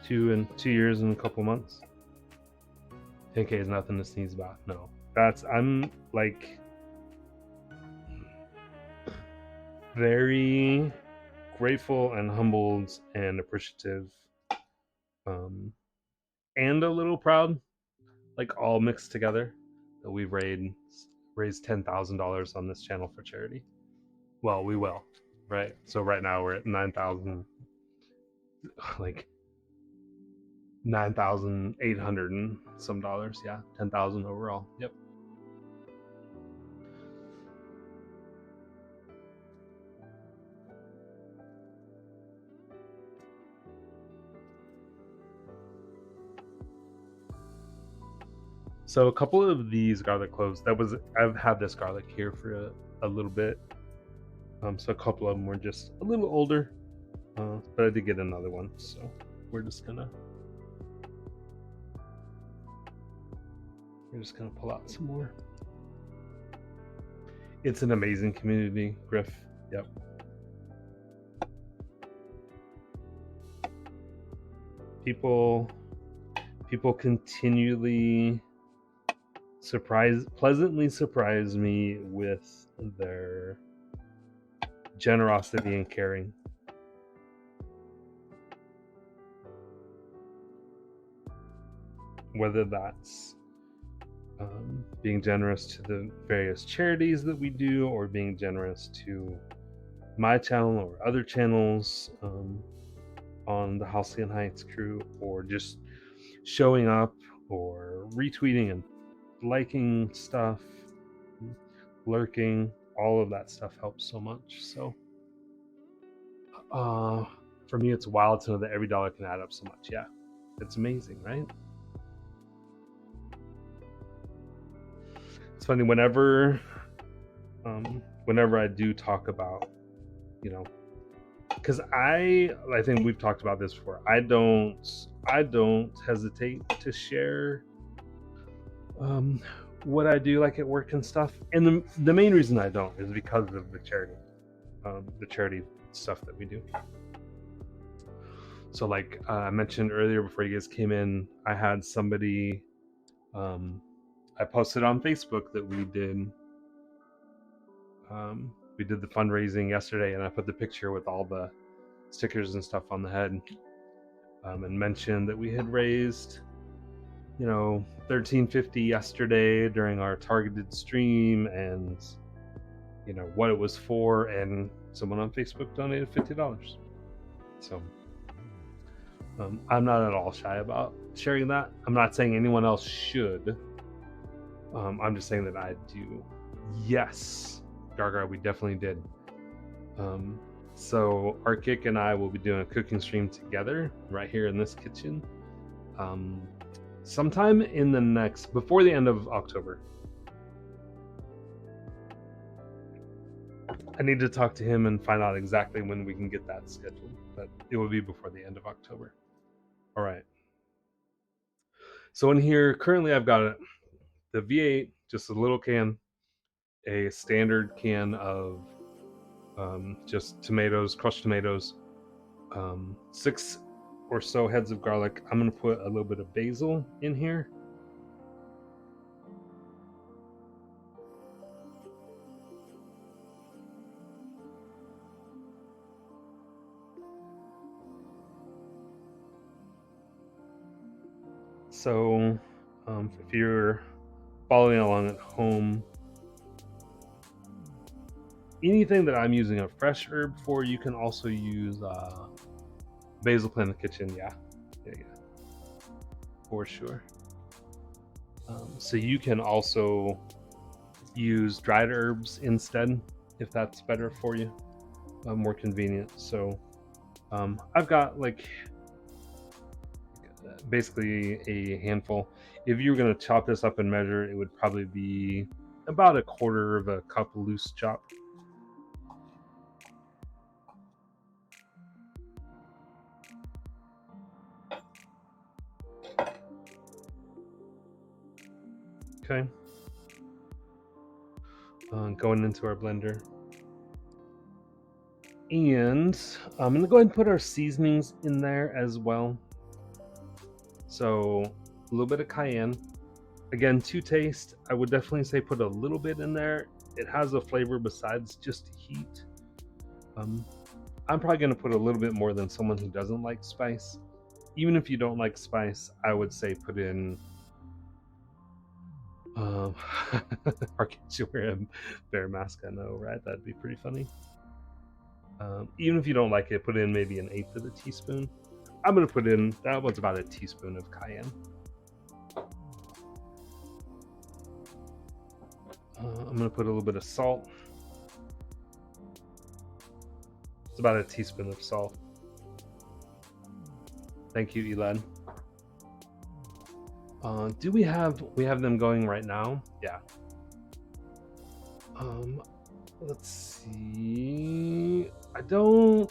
2 years and a couple months. 10K is nothing to sneeze about. No, I'm like very grateful and humbled and appreciative, and a little proud, like all mixed together, that we've raise $10,000 on this channel for charity. Well, we will, right? So right now we're at 9,000, like 9,800 and some dollars. Yeah, 10,000 overall. Yep. So a couple of these garlic cloves, I've had this garlic here for a little bit. So a couple of them were just a little older, but I did get another one. So we're just gonna pull out some more. It's an amazing community, Griff. Yep. People continually pleasantly surprise me with their generosity and caring. Whether that's being generous to the various charities that we do, or being generous to my channel or other channels on the Halcyon Heights crew, or just showing up or retweeting and liking stuff, lurking, all of that stuff helps so much. So for me, it's wild to know that every dollar can add up so much. Yeah, it's amazing, right? It's funny whenever I do talk about, because I think we've talked about this before. I don't hesitate to share what I do, like at work and stuff. And the main reason I don't is because of the charity stuff that we do. So like I mentioned earlier before you guys came in, I had somebody, I posted on Facebook that we did the fundraising yesterday, and I put the picture with all the stickers and stuff on the head, and mentioned that we had raised $13.50 yesterday during our targeted stream, and what it was for, and someone on Facebook donated $50. So I'm not at all shy about sharing that. I'm not saying anyone else should. I'm just saying that I do. Yes, Gargar, we definitely did. So Arkic and I will be doing a cooking stream together right here in this kitchen. Sometime before the end of October. I need to talk to him and find out exactly when we can get that scheduled, but it will be before the end of October. All right. So in here, currently I've got the V8, just a little can, a standard can of just tomatoes, crushed tomatoes, 6 or so heads of garlic. I'm going to put a little bit of basil in here. So if you're following along at home, anything that I'm using a fresh herb for, you can also use basil plant in the kitchen. Yeah, for sure. So you can also use dried herbs instead if that's better for you, more convenient. So I've got basically a handful. If you were going to chop this up and measure, it would probably be about a quarter of a cup loose chop. Okay. Going into our blender. And I'm going to go ahead and put our seasonings in there as well. So a little bit of cayenne. Again, to taste, I would definitely say put a little bit in there. It has a flavor besides just heat. I'm probably going to put a little bit more than someone who doesn't like spice. Even if you don't like spice, I would say put in Um, or can't you wear a bear mask? I know, right? That'd be pretty funny. Even if you don't like it, put in maybe an eighth of a teaspoon. I'm gonna put in, that was about a teaspoon of cayenne. I'm gonna put a little bit of salt. It's about a teaspoon of salt. Thank you, Elad. Do we have them going right now? Yeah. Let's see. I know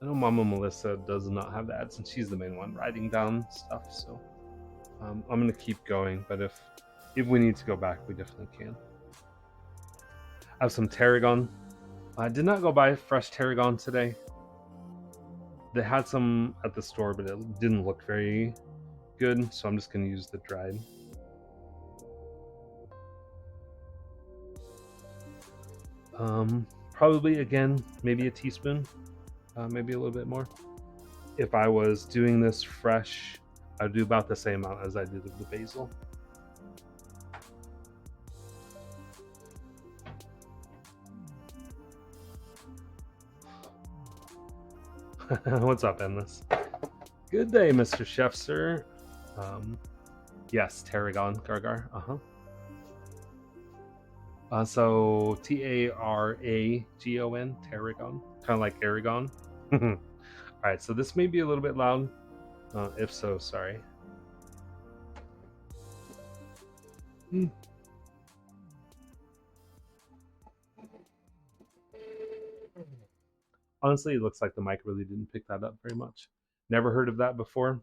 Mama Melissa does not have the ads, and she's the main one writing down stuff. So I'm gonna keep going. But if we need to go back, we definitely can. I have some tarragon. I did not go buy fresh tarragon today. They had some at the store, but it didn't look very good, so I'm just gonna use the dried. Probably again, maybe a teaspoon, maybe a little bit more. If I was doing this fresh, I'd do about the same amount as I did of the basil. What's up, Endless? Good day, Mr. Chef, sir. Yes, tarragon, Gargar. So Taragon, tarragon, kind of like Aragon. All right, so this may be a little bit loud. If so, sorry. Honestly, it looks like the mic really didn't pick that up very much. Never heard of that before.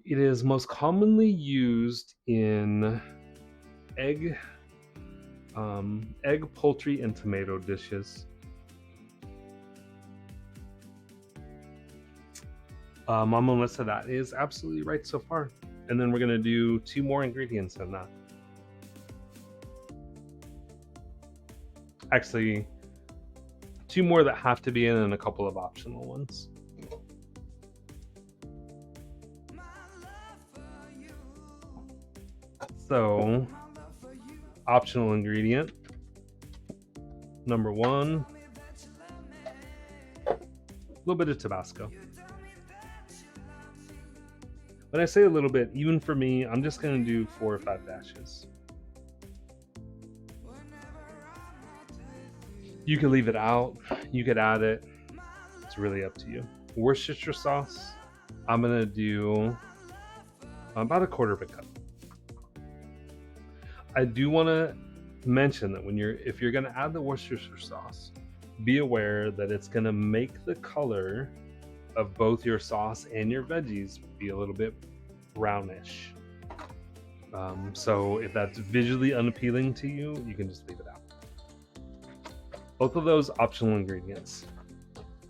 It is most commonly used in egg, poultry, and tomato dishes. Mama Melissa, that is absolutely right so far. And then we're gonna do 2 more ingredients in that. Actually, 2 more that have to be in and a couple of optional ones. So, optional ingredient number 1, a little bit of Tabasco. When I say a little bit, even for me, I'm just going to do 4 or 5 dashes. You can leave it out, you could add it, it's really up to you. Worcestershire sauce, I'm going to do about a quarter of a cup. I do want to mention that if you're going to add the Worcestershire sauce, be aware that it's going to make the color of both your sauce and your veggies be a little bit brownish. So if that's visually unappealing to you, you can just leave it out. Both of those optional ingredients.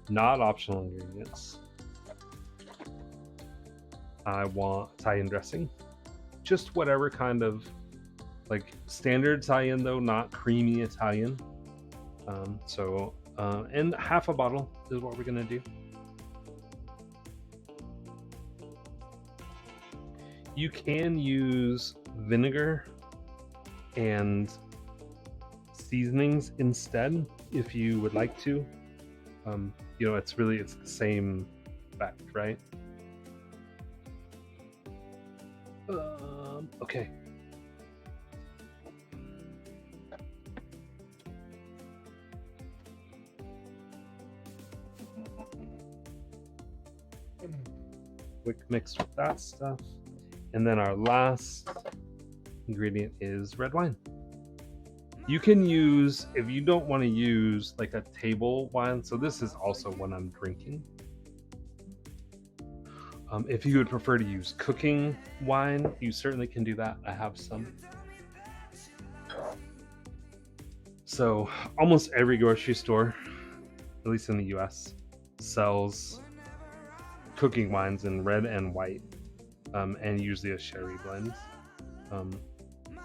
Not optional ingredients. I want Italian dressing. Just whatever kind of, like standard Italian though, not creamy Italian. And half a bottle is what we're gonna do. You can use vinegar and seasonings instead if you would like to. It's the same effect, right? Okay. Quick mix with that stuff. And then our last ingredient is red wine. You can use, if you don't want to use like a table wine, so this is also what I'm drinking. If you would prefer to use cooking wine, you certainly can do that. I have some. So almost every grocery store, at least in the US, sells cooking wines in red and white, and usually a sherry blend.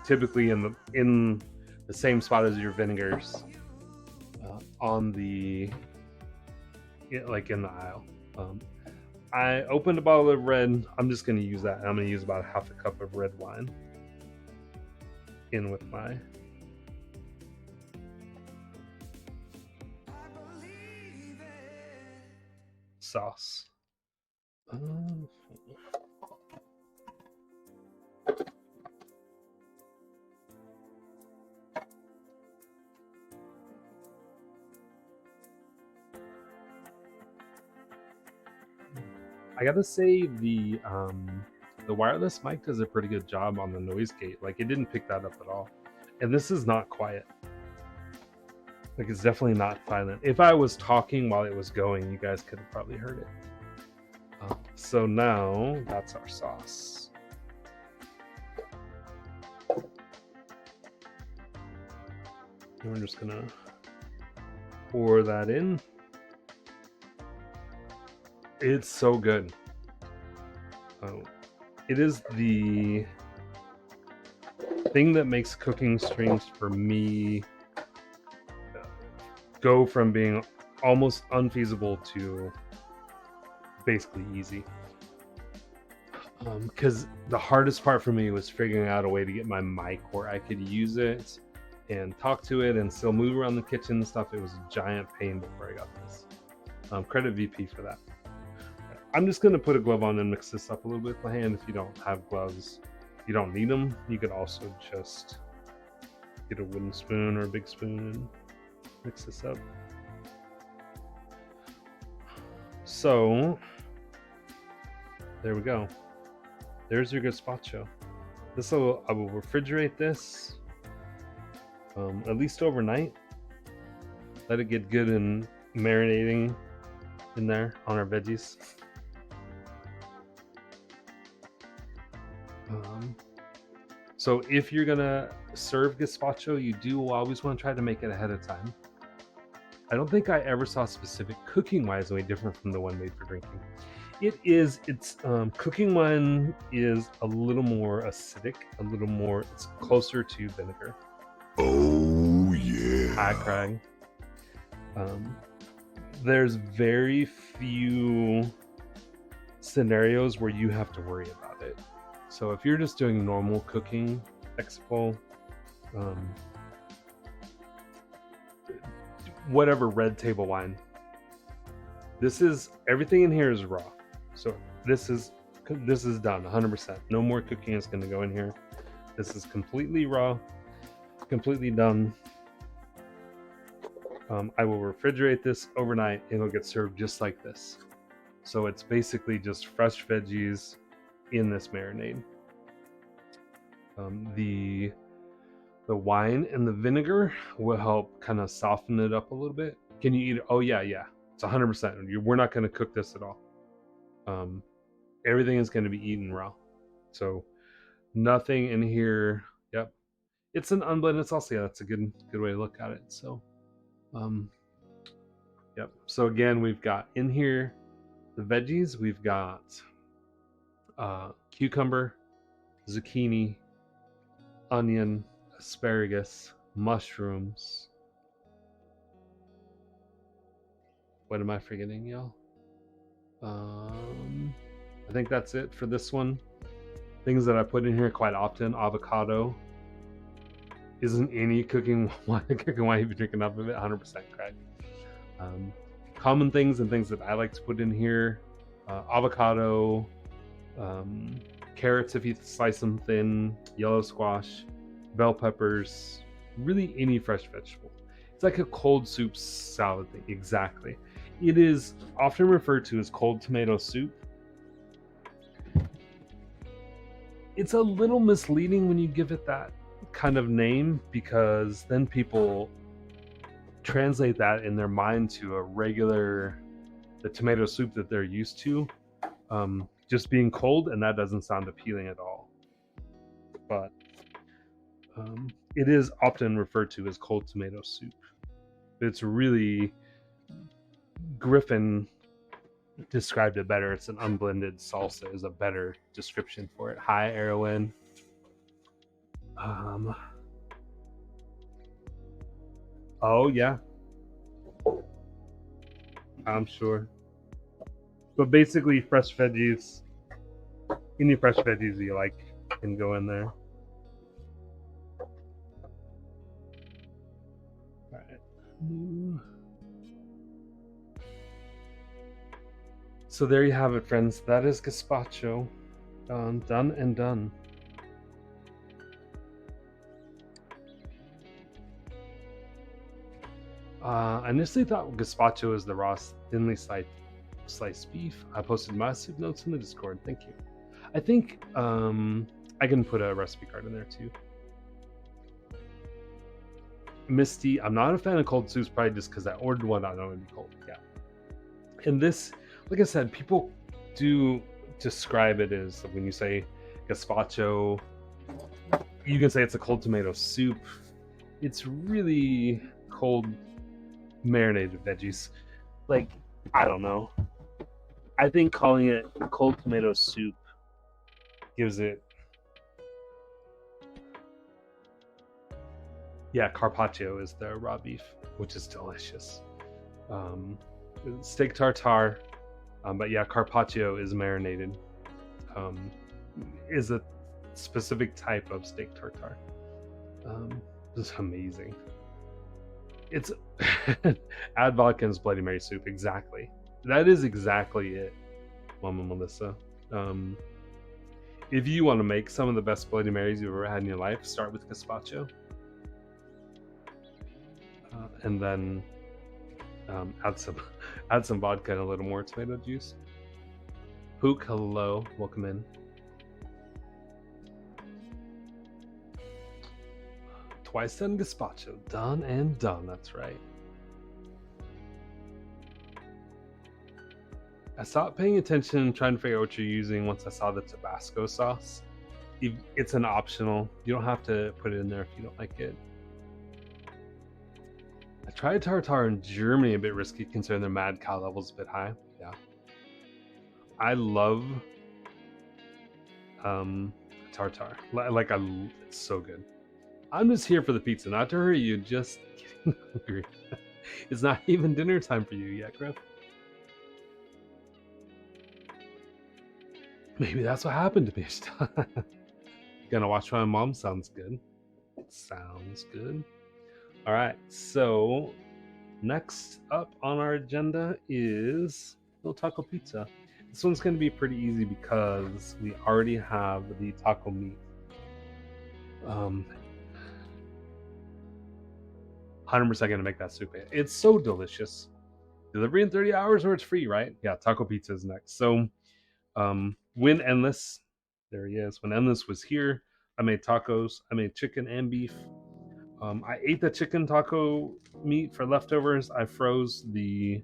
Typically in the same spot as your vinegars, in the aisle. I opened a bottle of red. I'm just going to use that. I'm going to use about half a cup of red wine. in with my sauce. I gotta say the wireless mic does a pretty good job on the noise gate. Like, it didn't pick that up at all, and this is not quiet. Like, it's definitely not silent. If I was talking while it was going, you guys could have probably heard it. So now that's our sauce. And we're just gonna pour that in. It's so good. It is the thing that makes cooking streams for me go from being almost unfeasible to basically easy. Because the hardest part for me was figuring out a way to get my mic where I could use it and talk to it and still move around the kitchen and stuff. It was a giant pain before I got this. Credit VP for that. I'm just going to put a glove on and mix this up a little bit with my hand. If you don't have gloves, you don't need them. You could also just get a wooden spoon or a big spoon and mix this up. So, there we go. There's your gazpacho. I will refrigerate this at least overnight. Let it get good and marinating in there on our veggies. So if you're gonna serve gazpacho, you do always want to try to make it ahead of time. I don't think I ever saw specific cooking wise way different from the one made for drinking. It's cooking one is a little more acidic, it's closer to vinegar. Oh yeah. Hi, Craig. There's very few scenarios where you have to worry about it. So if you're just doing normal cooking, expo, whatever red table wine, everything in here is raw. So this is done 100%. No more cooking is going to go in here. This is completely raw, completely done. I will refrigerate this overnight and it'll get served just like this. So it's basically just fresh veggies in this marinade. The wine and the vinegar will help kind of soften it up a little bit. Can you eat it? Oh yeah, it's 100%. We're not going to cook this at all. Everything is going to be eaten raw. So nothing in here. Yep, it's an unblended sauce. Yeah, that's a good way to look at it. So, yep. So again, we've got in here the veggies. We've got cucumber, zucchini, onion, asparagus, mushrooms. What am I forgetting, y'all? I think that's it for this one. Things that I put in here quite often: avocado. Isn't any cooking wine you've been drinking off of it? 100% correct. Common things and things that I like to put in here: avocado, carrots if you slice them thin, yellow squash, bell peppers, really any fresh vegetable. It's like a cold soup salad thing. Exactly. It is often referred to as cold tomato soup. It's a little misleading when you give it that kind of name, because then people translate that in their mind to the tomato soup that they're used to, just being cold, and that doesn't sound appealing at all. But it is often referred to as cold tomato soup. It's really, Griffin described it better. It's an unblended salsa is a better description for it. Hi, Erwin. Oh yeah, I'm sure. But basically, fresh veggies, any fresh veggies you like can go in there. All right. New. So there you have it, friends. That is gazpacho. Done and done. I initially thought gazpacho was the raw, thinly sliced beef. I posted my soup notes in the Discord. Thank you. I think I can put a recipe card in there too. Misty, I'm not a fan of cold soups, probably just because I ordered one. I don't want to be cold. Yeah. And this, like I said, people do describe it as when you say gazpacho, you can say it's a cold tomato soup. It's really cold marinated veggies. Like, I don't know. I think calling it cold tomato soup gives it. Yeah, carpaccio is the raw beef, which is delicious. Steak tartare, but yeah, carpaccio is marinated. Is a specific type of steak tartare. It's amazing. It's add vodka and Bloody Mary soup. Exactly. That is exactly it, Mama Melissa. If you want to make some of the best Bloody Marys you've ever had in your life, start with gazpacho. And then add some vodka and a little more tomato juice. Pook, hello, welcome in. Twice done gazpacho, done and done. That's right. I stopped paying attention and trying to figure out what you're using once I saw the Tabasco sauce. It's an optional. You don't have to put it in there if you don't like it. I tried tartare in Germany, a bit risky considering their mad cow levels a bit high. Yeah. I love tartare. It's so good. I'm just here for the pizza, not to hurry you, just getting hungry. It's not even dinner time for you yet, Griff. Maybe that's what happened to me. Gonna watch my mom. Sounds good. Sounds good. All right, so next up on our agenda is little taco pizza. This one's going to be pretty easy because we already have the taco meat. 100% going to make that soup. It's so delicious. Delivery in 30 hours or it's free, right? Yeah, taco pizza is next. So when Endless, there he is. When Endless was here, I made tacos. I made chicken and beef. I ate the chicken taco meat for leftovers. I froze the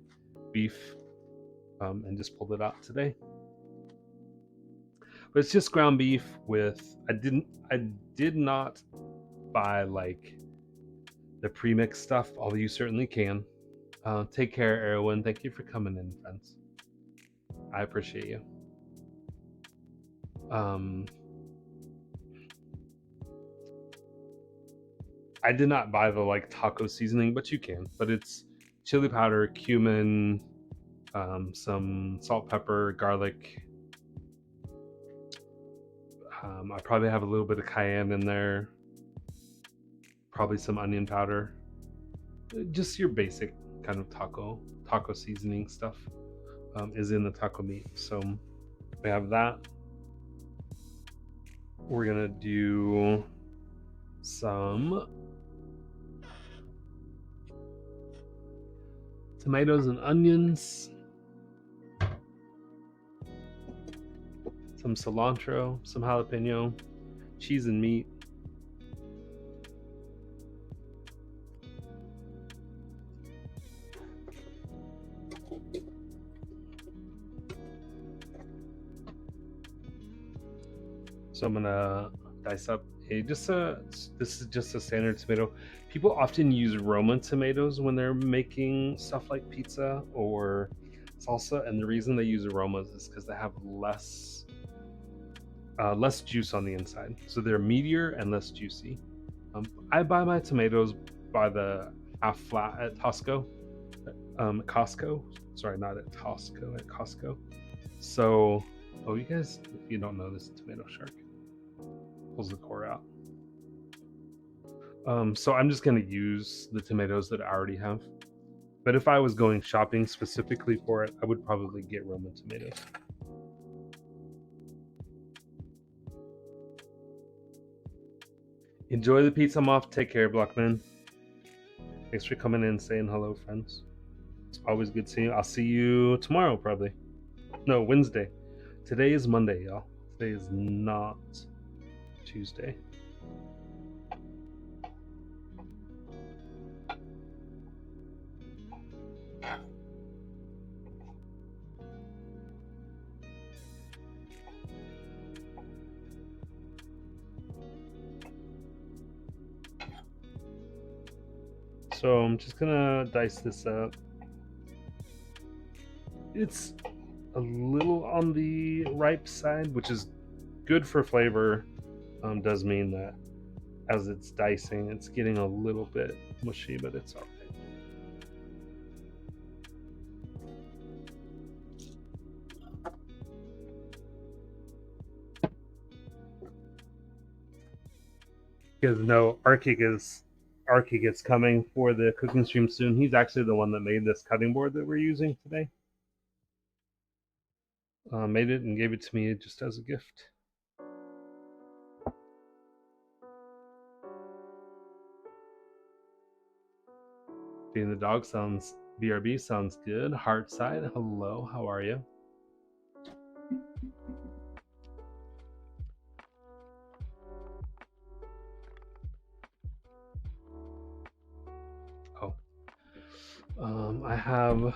beef and just pulled it out today. But it's just ground beef with I did not buy like the premix stuff, although you certainly can. Take care, Erwin. Thank you for coming in, friends. I appreciate you. I did not buy the like taco seasoning, but you can. But it's chili powder, cumin, some salt, pepper, garlic. I probably have a little bit of cayenne in there. Probably some onion powder. Just your basic kind of taco seasoning stuff is in the taco meat. So we have that. We're gonna do some tomatoes and onions, some cilantro, some jalapeno, cheese and meat. So I'm gonna dice up this is just a standard tomato. People often use Roma tomatoes when they're making stuff like pizza or salsa, and the reason they use aromas is because they have less juice on the inside, so they're meatier and less juicy. I buy my tomatoes by the half flat at Costco. Sorry, not at Costco, at Costco. So, you guys, if you don't know, this is tomato shark. Pulls the core out. So I'm just gonna use the tomatoes that I already have. But if I was going shopping specifically for it, I would probably get Roman tomatoes. Enjoy the pizza, I'm off. Take care, Blockman. Thanks for coming in and saying hello, friends. It's always good seeing you. I'll see you tomorrow, probably. No, Wednesday. Today is Monday, y'all. Today is not Tuesday. So I'm just gonna dice this up. It's a little on the ripe side, which is good for flavor. Does mean that as it's dicing, it's getting a little bit mushy, but it's alright. Because no, Arctic is coming for the cooking stream soon. He's actually the one that made this cutting board that we're using today. Made it and gave it to me just as a gift. Being the dog sounds BRB sounds good. Heartside, hello, how are you? Oh, I have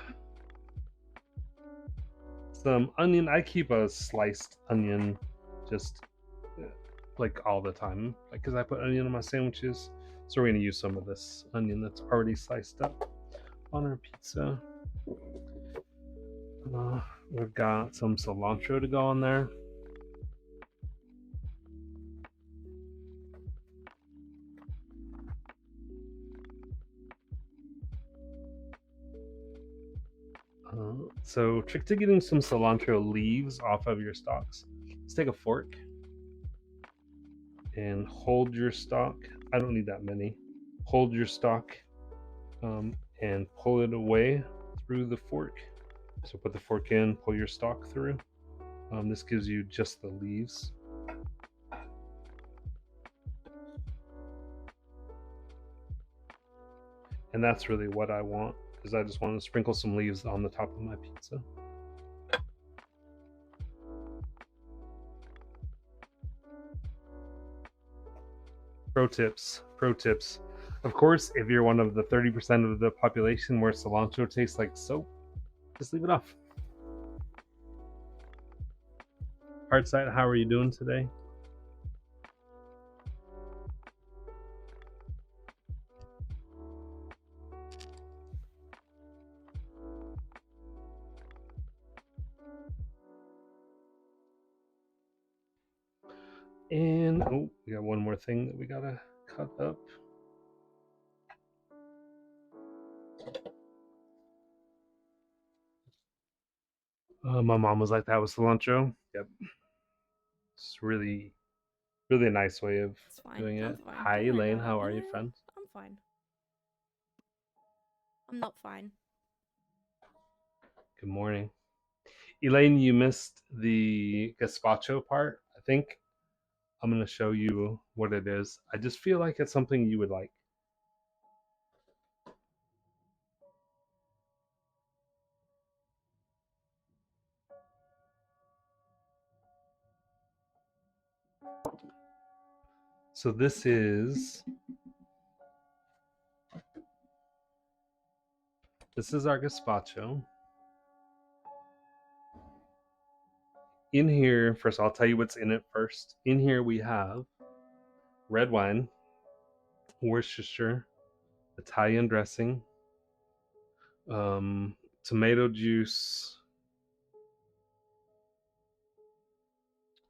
some onion. I keep a sliced onion just like all the time, like because I put onion on my sandwiches. So we're gonna use some of this onion that's already sliced up on our pizza. We've got some cilantro to go on there. So trick to getting some cilantro leaves off of your stalks. Let's take a fork and hold your stalk. I don't need that many. Hold your stalk and pull it away through the fork. So put the fork in, pull your stalk through. This gives you just the leaves. And that's really what I want, because I just want to sprinkle some leaves on the top of my pizza. Pro tips. Of course, if you're one of the 30% of the population where cilantro tastes like soap, just leave it off. Heartside, how are you doing today? And oh, we got one more thing that we gotta cut up. My mom was like, "That was cilantro." Yep. It's really a nice way of doing it. Hi, Elaine. How are you, friend? I'm fine. I'm not fine. Good morning. Elaine, you missed the gazpacho part. I think I'm going to show you what it is. I just feel like it's something you would like. So this is our gazpacho. In here, first I'll tell you what's in it first. In here we have red wine, Worcestershire, Italian dressing, tomato juice,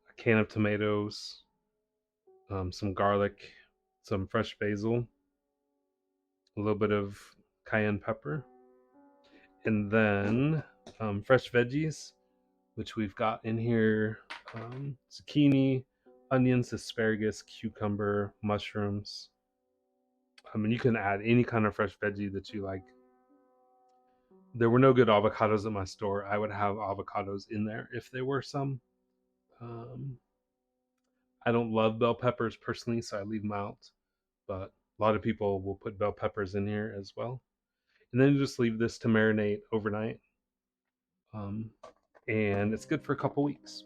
a can of tomatoes, some garlic, some fresh basil, a little bit of cayenne pepper, and then fresh veggies, which we've got in here, zucchini, onions, asparagus, cucumber, mushrooms, I mean, you can add any kind of fresh veggie that you like. There were no good avocados at my store. I would have avocados in there if there were some. Um, I don't love bell peppers personally, so I leave them out. But a lot of people will put bell peppers in here as well. And then you just leave this to marinate overnight. Um, and it's good for a couple weeks.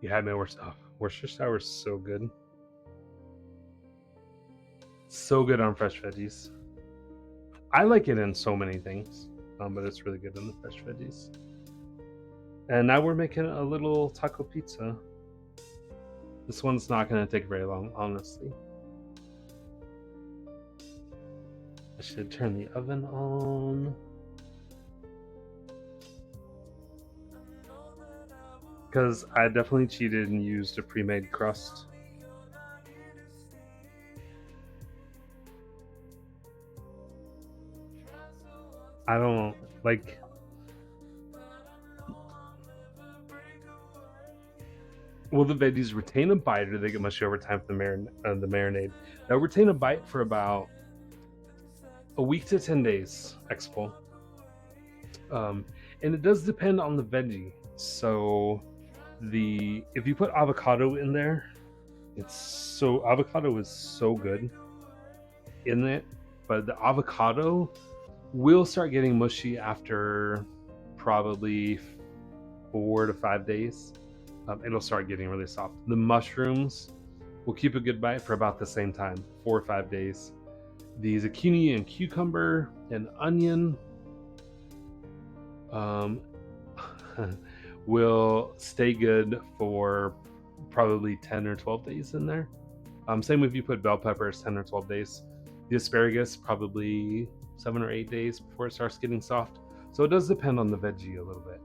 Yeah, man, Worcestershire is so good. So good on fresh veggies. I like it in so many things, but it's really good in the fresh veggies. And now we're making a little taco pizza. This one's not going to take very long, honestly. I should turn the oven on. Because I definitely cheated and used a pre-made crust. I don't like. Will the veggies retain a bite, or do they get mushy over time from the marinade? They'll retain a bite for about a week to 10 days, expo. And it does depend on the veggie. So if you put avocado in there, avocado is so good in it, but the avocado will start getting mushy after probably 4 to 5 days. It'll start getting really soft. The mushrooms will keep a good bite for about the same time, 4 or 5 days. The zucchini and cucumber and onion will stay good for probably 10 or 12 days in there. Same if you put bell peppers, 10 or 12 days. The asparagus, probably 7 or 8 days before it starts getting soft. So it does depend on the veggie a little bit.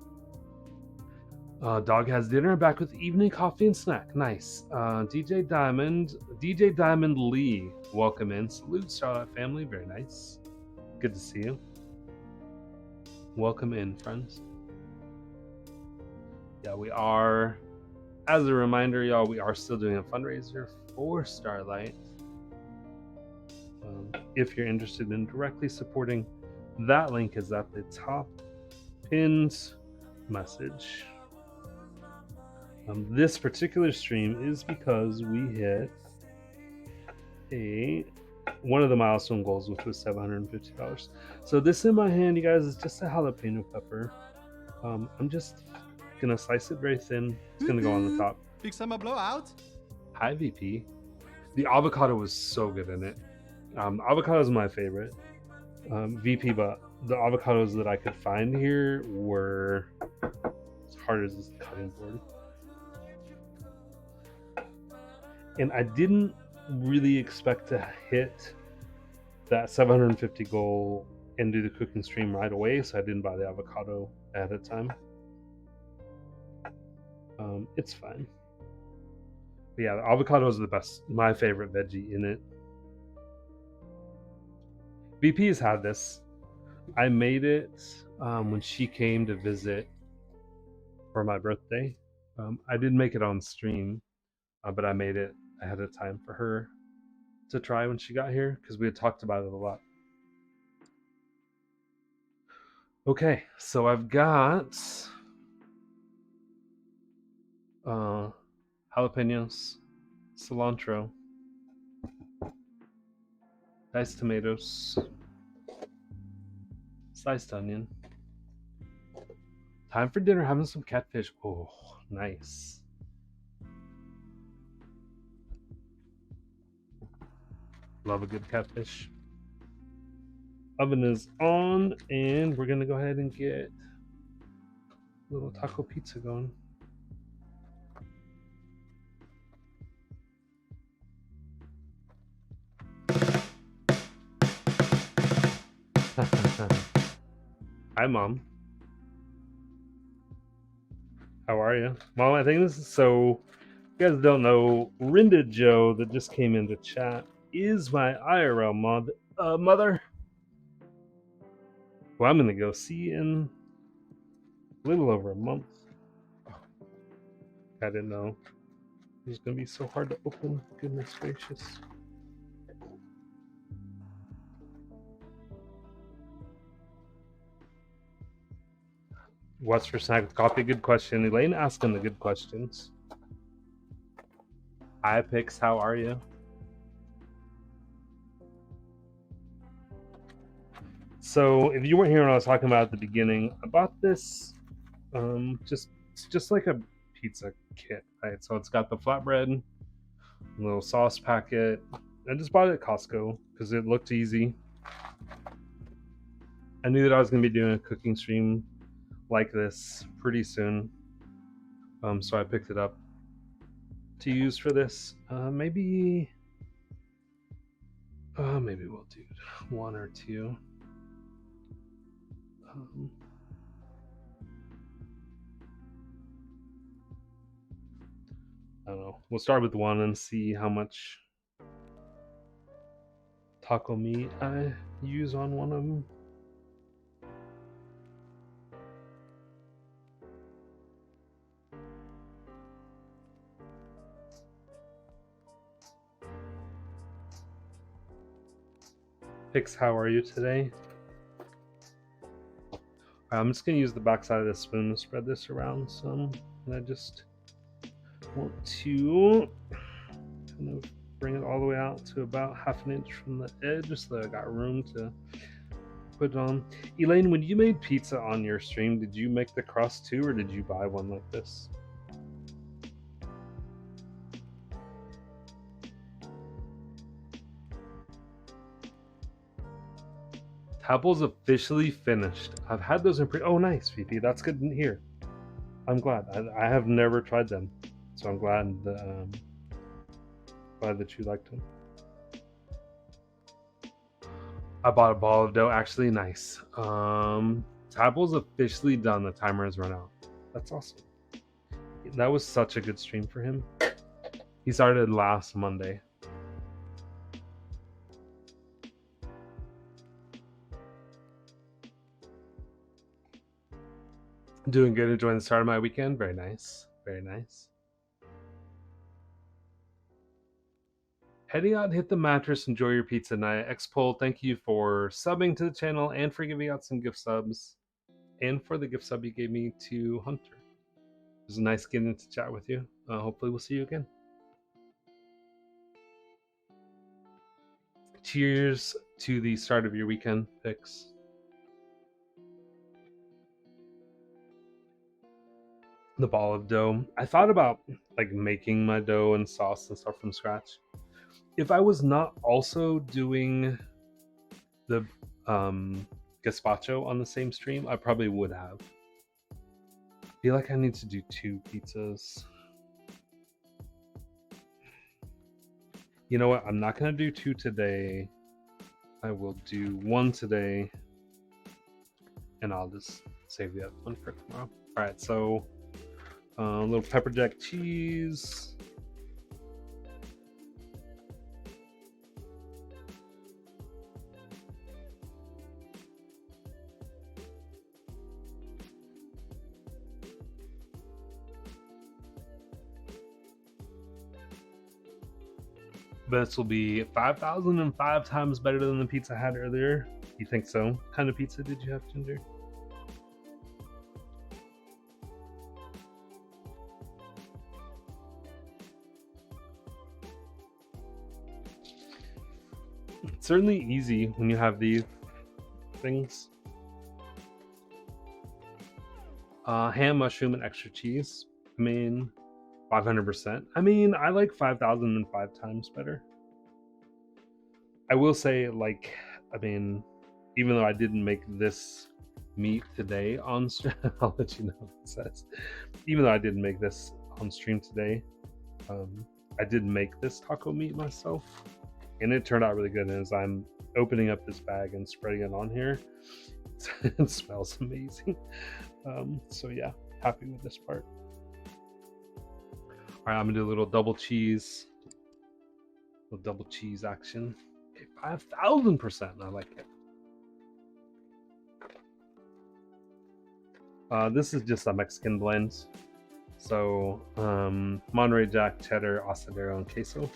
Dog has dinner, back with evening coffee and snack. Nice. DJ Diamond Lee, welcome in. Salute, Starlight family. Very nice. Good to see you. Welcome in, friends. Yeah, we are, as a reminder, y'all, we are still doing a fundraiser for Starlight. If you're interested in directly supporting, that link is at the top pinned message. This particular stream is because we hit one of the milestone goals, which was $750. So this in my hand, you guys, is just a jalapeno pepper. I'm just gonna slice it very thin. It's gonna go on the top. Big summer blowout. Hi, VP. The avocado was so good in it. Avocado is my favorite. VP, but the avocados that I could find here were as hard as this cutting board. And I didn't really expect to hit that 750 goal and do the cooking stream right away, so I didn't buy the avocado ahead of time. It's fine. But yeah, the avocado is the best, my favorite veggie in it. VP's had this. I made it when she came to visit for my birthday. I didn't make it on stream, but I made it ahead of time for her to try when she got here, because we had talked about it a lot. Okay, so I've got jalapenos, cilantro, diced tomatoes, sliced onion. Time for dinner, having some catfish. Oh, nice. Love a good catfish. Oven is on, and we're gonna go ahead and get a little taco pizza going. Hi, Mom. How are you? Mom, I think this is so. You guys don't know, Rinda Joe that just came into chat is my IRL mother. who I'm gonna go see in a little over a month. I didn't know it was gonna be so hard to open. Goodness gracious. What's for snack with coffee? Good question. Elaine asking the good questions. Hi, Pix. How are you? So, if you weren't here when I was talking about at the beginning, I bought this, just like a pizza kit, right? So it's got the flatbread, a little sauce packet. I just bought it at Costco because it looked easy. I knew that I was going to be doing a cooking stream like this pretty soon, so I picked it up to use for this. Maybe we'll do one or two. I don't know. We'll start with one and see how much taco meat I use on one of them. Pix, how are you today? I'm just gonna use the backside of the spoon to spread this around some, and I just want to kind of bring it all the way out to about half an inch from the edge so that I got room to put it on. Elaine, when you made pizza on your stream, did you make the crust too, or did you buy one like this? Apple's officially finished. I've had those in oh, nice, VP. That's good to hear. I'm glad. I have never tried them, so I'm glad that you liked them. I bought a ball of dough. Actually, nice. Apple's officially done. The timer has run out. That's awesome. That was such a good stream for him. He started last Monday. Doing good, enjoying the start of my weekend. Very nice. Very nice. Heading out, hit the mattress, enjoy your pizza night. Xpol, thank you for subbing to the channel and for giving out some gift subs. And for the gift sub you gave me to Hunter. It was nice getting to chat with you. Hopefully we'll see you again. Cheers to the start of your weekend, Pix. The ball of dough. I thought about like making my dough and sauce and stuff from scratch. If I was not also doing the gazpacho on the same stream, I probably would have. I feel like I need to do 2 pizzas. You know what? I'm not going to do 2 today. I will do 1 today. And I'll just save the other one for tomorrow. Alright, so a little pepper jack cheese. This will be 5,005 times better than the pizza I had earlier. You think so? What kind of pizza did you have, Ginger? It's certainly easy when you have these things. Ham, mushroom, and extra cheese. I mean, 500%. I mean, I like 5,005 times better. I will say, like, I mean, even though I didn't make this meat today on stream, I'll let you know what it says. Even though I didn't make this on stream today, I did make this taco meat myself, and it turned out really good. And as I'm opening up this bag and spreading it on here, it smells amazing. So yeah, happy with this part. All right, I'm gonna do a little double cheese action. Okay, 5,000%. I like it. This is just a Mexican blend. So, Monterey Jack, cheddar, asadero, and queso.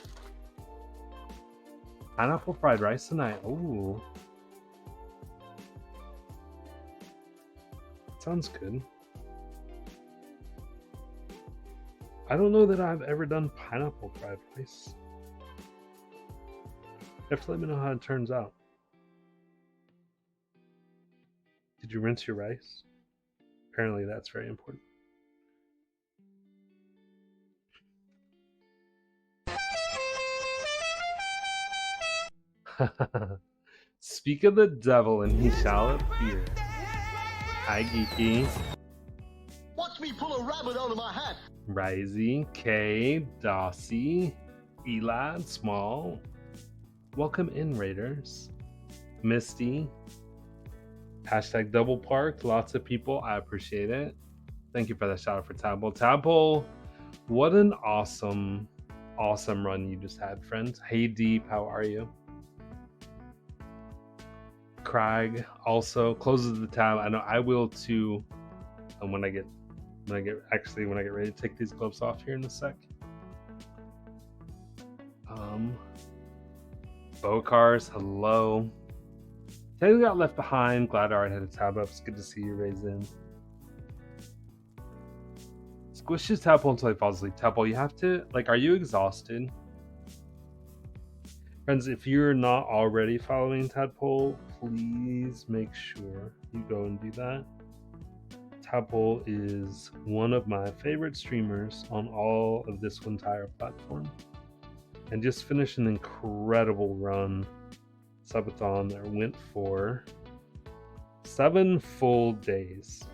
Pineapple fried rice tonight. Ooh. Sounds good. I don't know that I've ever done pineapple fried rice. You have to let me know how it turns out. Did you rinse your rice? Apparently that's very important. Speak of the devil and he shall appear. Hi, Geeky. Watch me pull a rabbit out of my hat. Risey, Kay, Dossie, Elad, Small. Welcome in, Raiders. Misty. Hashtag double parked. Lots of people. I appreciate it. Thank you for that shout out for Tadpole. Tadpole, what an awesome run you just had, friend. Hey, Deep, how are you? Craig also closes the tab. I know I will too. And when I get ready to take these gloves off here in a sec. Bocars, hello. Taylor got left behind. Glad Art had a tab up. It's good to see you, Raisin. Squish his Tadpole until he falls asleep. Tadpole, you have to, like, are you exhausted? Friends, if you're not already following Tadpole, please make sure you go and do that. Tadpole is one of my favorite streamers on all of this entire platform. And just finished an incredible run. Subathon that went for 7 full days.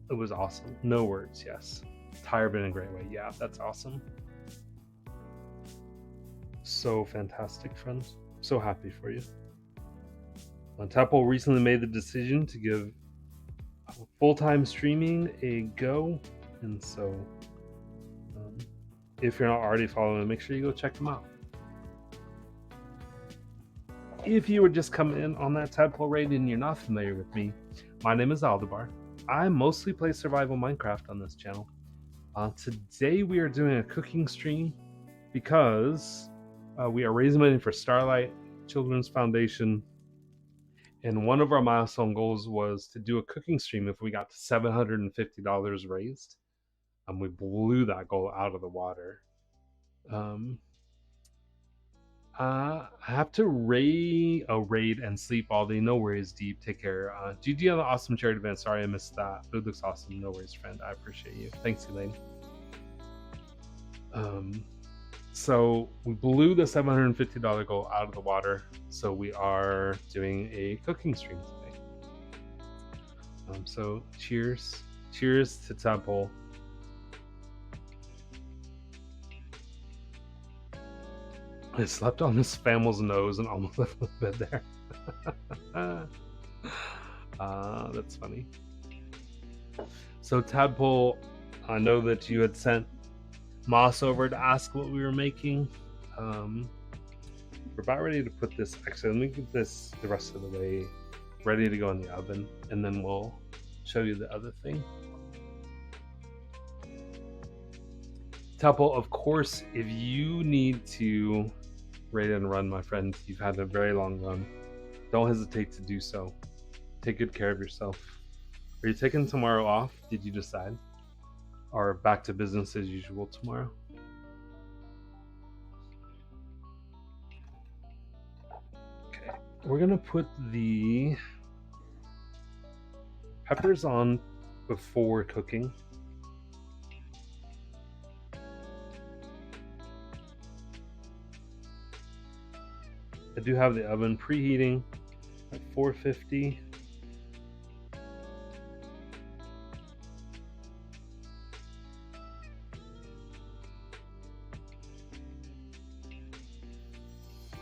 It was awesome. No words, yes. Tired in a great way. Yeah, that's awesome. So fantastic, friends. So happy for you. Tadpole recently made the decision to give full-time streaming a go. And so, if you're not already following him, make sure you go check him out. If you were just coming in on that Tadpole raid and you're not familiar with me, my name is Aldebar. I mostly play survival Minecraft on this channel. Today we are doing a cooking stream because we are raising money for Starlight Children's Foundation. And one of our milestone goals was to do a cooking stream if we got to $750 raised. We blew that goal out of the water. I have to raid and sleep all day. No worries, Deep. Take care. GG on the awesome charity event. Sorry I missed that. Food looks awesome. No worries, friend. I appreciate you. Thanks, Elaine. So we blew the $750 goal out of the water. So we are doing a cooking stream today. So cheers. Cheers to Tadpole. I slept on this family's nose and almost left the bed there. That's funny. So Tadpole, I know that you had sent Moss over to ask what we were making. We're about ready to put this. Actually, let me get this the rest of the way ready to go in the oven, and then we'll show you the other thing. Tadpole, of course, if you need to raid and run, my friend, you've had a very long run. Don't hesitate to do so. Take good care of yourself. Are you taking tomorrow off? Did you decide? Or back to business as usual tomorrow? Okay, we're gonna put the peppers on before cooking. I do have the oven preheating at 450.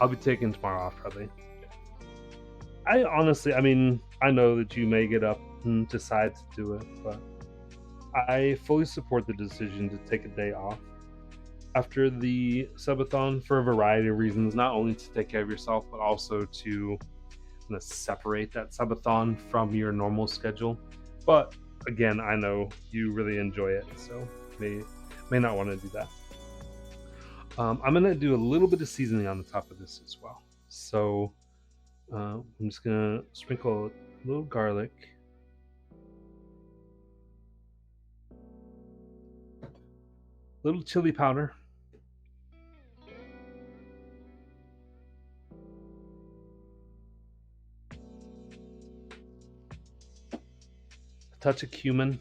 I'll be taking tomorrow off probably. I know that you may get up and decide to do it, but I fully support the decision to take a day off after the subathon for a variety of reasons, not only to take care of yourself, but also to gonna separate that subathon from your normal schedule. But again, I know you really enjoy it, so may not want to do that. I'm gonna do a little bit of seasoning on the top of this as well. So I'm just gonna sprinkle a little garlic, little chili powder, a touch of cumin,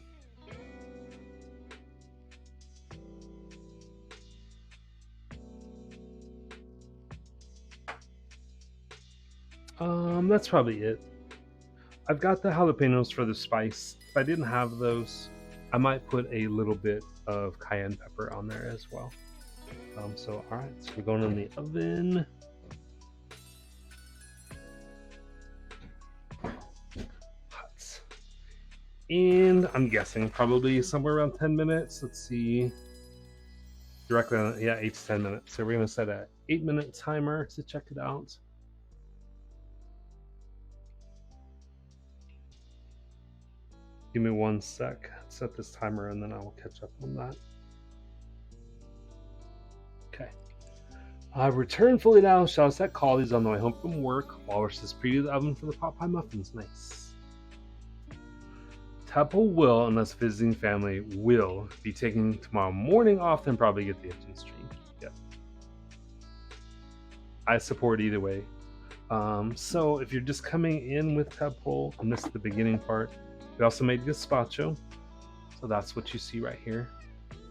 that's probably it. I've got the jalapenos for the spice. If I didn't have those, I might put a little bit of cayenne pepper on there as well. So all right, so we're going in the oven. Hot. And I'm guessing probably somewhere around 10 minutes. Let's see. Directly on, yeah, 8 to 10 minutes. So we're gonna set a 8-minute timer to check it out. Give me 1 sec. Set this timer and then I will catch up on that. Okay. I've returned fully now. Shall I set collies on the way home from work? Walrus has previewed the oven for the pot pie muffins. Nice. Tadpole will, unless visiting family, will be taking tomorrow morning off and probably get the engine stream. Yep. I support either way. So if you're just coming in with Tadpole, I missed the beginning part. We also made gazpacho, so that's what you see right here.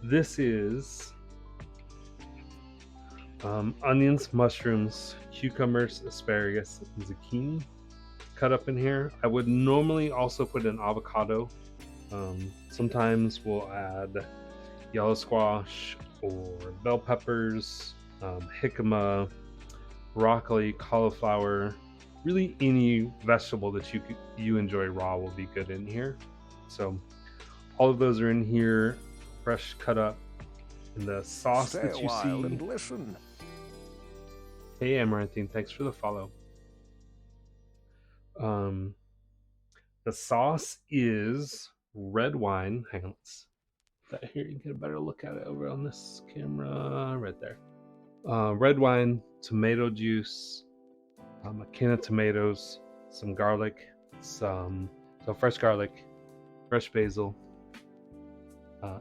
This is onions, mushrooms, cucumbers, asparagus, and zucchini cut up in here. I would normally also put an avocado. Sometimes we'll add yellow squash or bell peppers, jicama, broccoli, cauliflower. Really, any vegetable that you enjoy raw will be good in here. So all of those are in here, fresh cut up. And the sauce Stay that a you while see. and listen. Hey, Amaranthine, thanks for the follow. The sauce is red wine. Hang on, let's put that here. You can get a better look at it over on this camera right there. Red wine, tomato juice, a can of tomatoes, some garlic, so fresh garlic, fresh basil,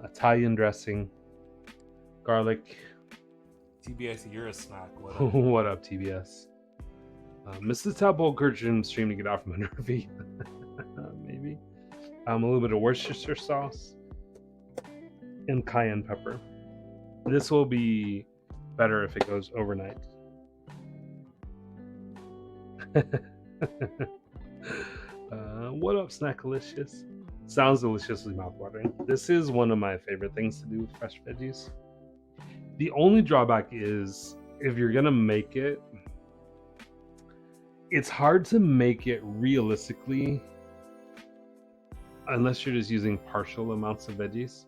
Italian dressing, garlic. TBS, you're a snack. What up, TBS? Mrs. Tadpole encouraged stream to get out from under her feet. Maybe. A little bit of Worcestershire sauce and cayenne pepper. This will be better if it goes overnight. What up, Snackalicious? Sounds deliciously mouthwatering. This is one of my favorite things to do with fresh veggies. The only drawback is if you're gonna make it, it's hard to make it realistically unless you're just using partial amounts of veggies.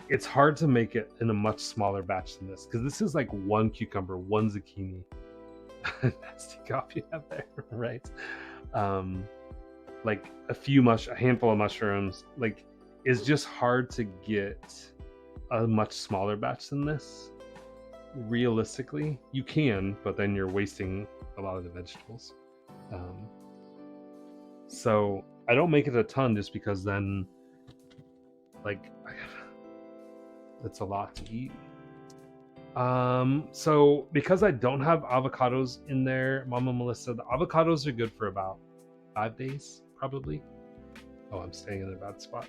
It's hard to make it in a much smaller batch than this because this is like 1 cucumber, 1 zucchini. Nasty cough you have there, right? Like a handful of mushrooms. Like, it's just hard to get a much smaller batch than this. Realistically, you can, but then you're wasting a lot of the vegetables. So I don't make it a ton just because then, like, it's a lot to eat. So because I don't have avocados in there, Mama Melissa, the avocados are good for about 5 days, probably. Oh, I'm staying in a bad spot.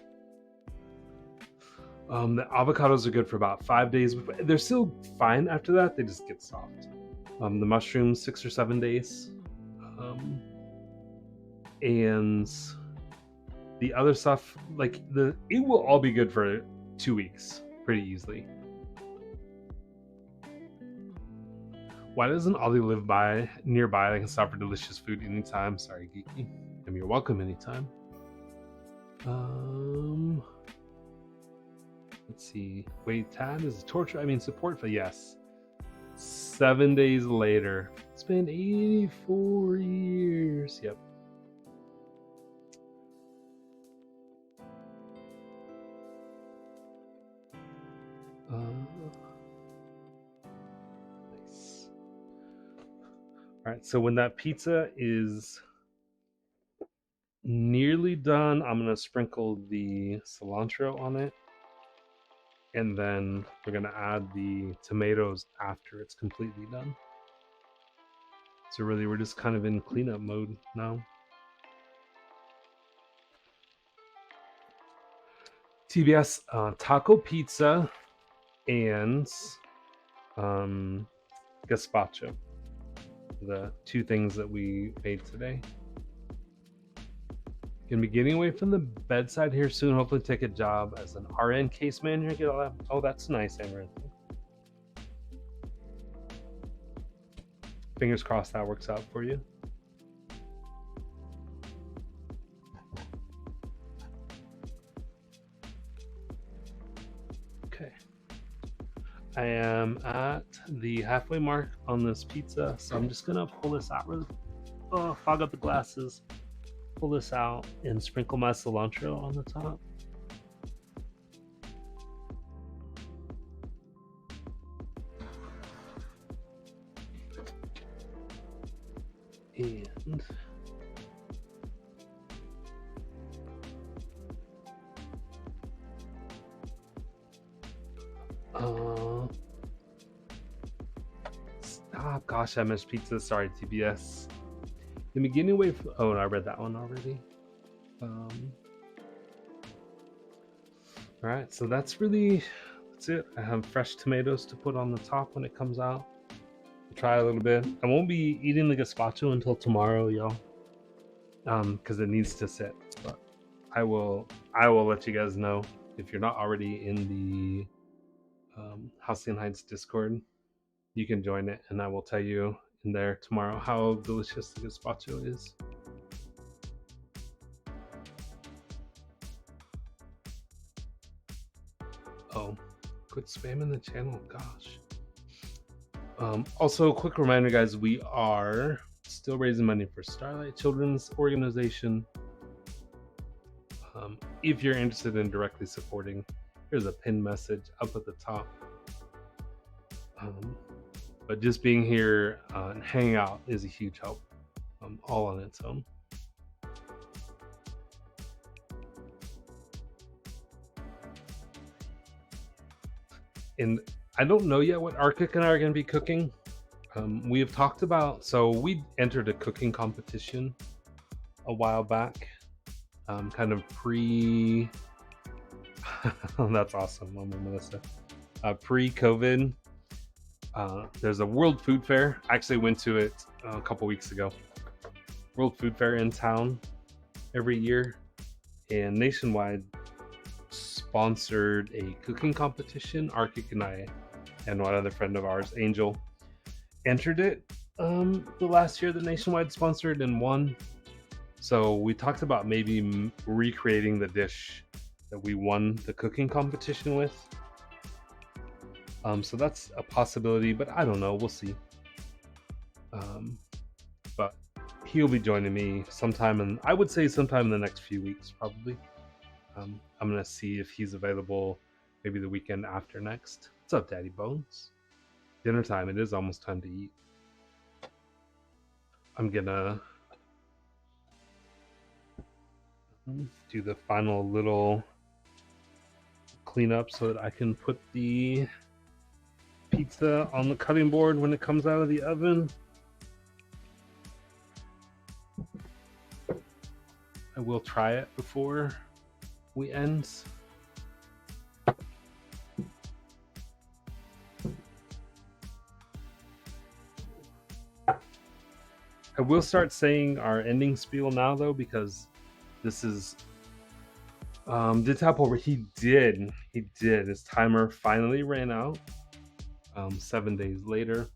The avocados are good for about 5 days. They're still fine after that. They just get soft. The mushrooms, 6 or 7 days. And the other stuff, like it will all be good for 2 weeks pretty easily. Why doesn't Ollie live nearby? I can stop for delicious food anytime. Sorry, Geeky. And you're welcome anytime. Let's see. Wait, Tad is a torture. I mean, support for yes. 7 days later. It's been 84 years. years. Yep. Nice. All right, so when that pizza is nearly done, I'm gonna sprinkle the cilantro on it, and then we're gonna add the tomatoes after it's completely done. So really, we're just kind of in cleanup mode now. TBS taco pizza and gazpacho, the two things that we made today. Gonna be getting away from the bedside here soon. Hopefully, take a job as an RN case manager. Get all that. Oh, that's nice, Amaranth. Fingers crossed that works out for you. Okay. I am at the halfway mark on this pizza, so I'm just gonna pull this out really. Oh, fog up the glasses. Pull this out and sprinkle my cilantro on the top. And stop. Gosh, I missed pizza. Sorry, TBS. The beginning away from, oh, I read that one already. All right, so that's it. I have fresh tomatoes to put on the top when it comes out. I'll try a little bit. I won't be eating the gazpacho until tomorrow, y'all, because it needs to sit. But I will let you guys know if you're not already in the Halcyon Heights Discord. You can join it, and I will tell you in there tomorrow how delicious the gazpacho is. Oh, quit spamming the channel, gosh. Also, quick reminder, guys, we are still raising money for Starlight Children's Organization. If you're interested in directly supporting, here's a pinned message up at the top. But just being here and hanging out is a huge help, all on its own. And I don't know yet what Arctic and I are going to be cooking. We have talked about, so we entered a cooking competition a while back, kind of pre. That's awesome, Mama Melissa. Pre-COVID. There's a World Food Fair. I actually went to it a couple weeks ago. World Food Fair in town every year, and Nationwide sponsored a cooking competition. Arctic and I and one other friend of ours, Angel, entered it the last year that Nationwide sponsored and won. So we talked about maybe recreating the dish that we won the cooking competition with. So that's a possibility, but I don't know. We'll see. But he'll be joining me sometime, and I would say sometime in the next few weeks, probably. I'm gonna see if he's available, maybe the weekend after next. What's up, Daddy Bones? Dinner time. It is almost time to eat. I'm gonna do the final little cleanup so that I can put the pizza on the cutting board when it comes out of the oven. I will try it before we end. I will start saying our ending spiel now, though, because this is did tap over. He did. His timer finally ran out 7 days later.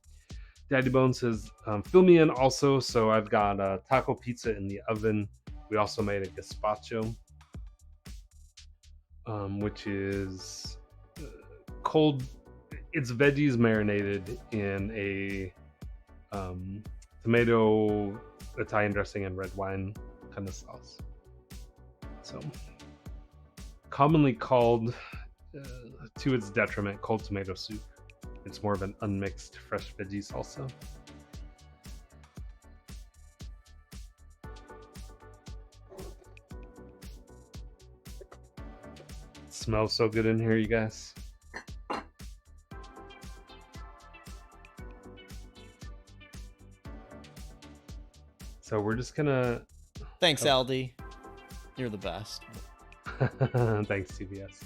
Daddy Bone says, fill me in also. So I've got taco pizza in the oven. We also made a gazpacho, which is cold. It's veggies marinated in a tomato Italian dressing and red wine kind of sauce. So, commonly called, to its detriment, cold tomato soup. It's more of an unmixed fresh veggie salsa. It smells so good in here, you guys. So we're just gonna. Thanks, Aldi. You're the best. Thanks, TBS.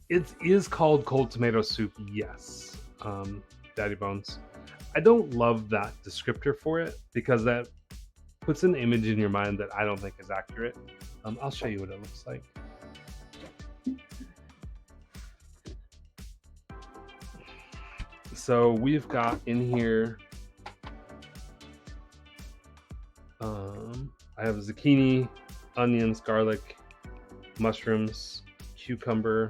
It is called cold tomato soup, yes. Daddy Bones. I don't love that descriptor for it because that puts an image in your mind that I don't think is accurate. I'll show you what it looks like. So we've got in here, I have zucchini, onions, garlic, mushrooms, cucumber,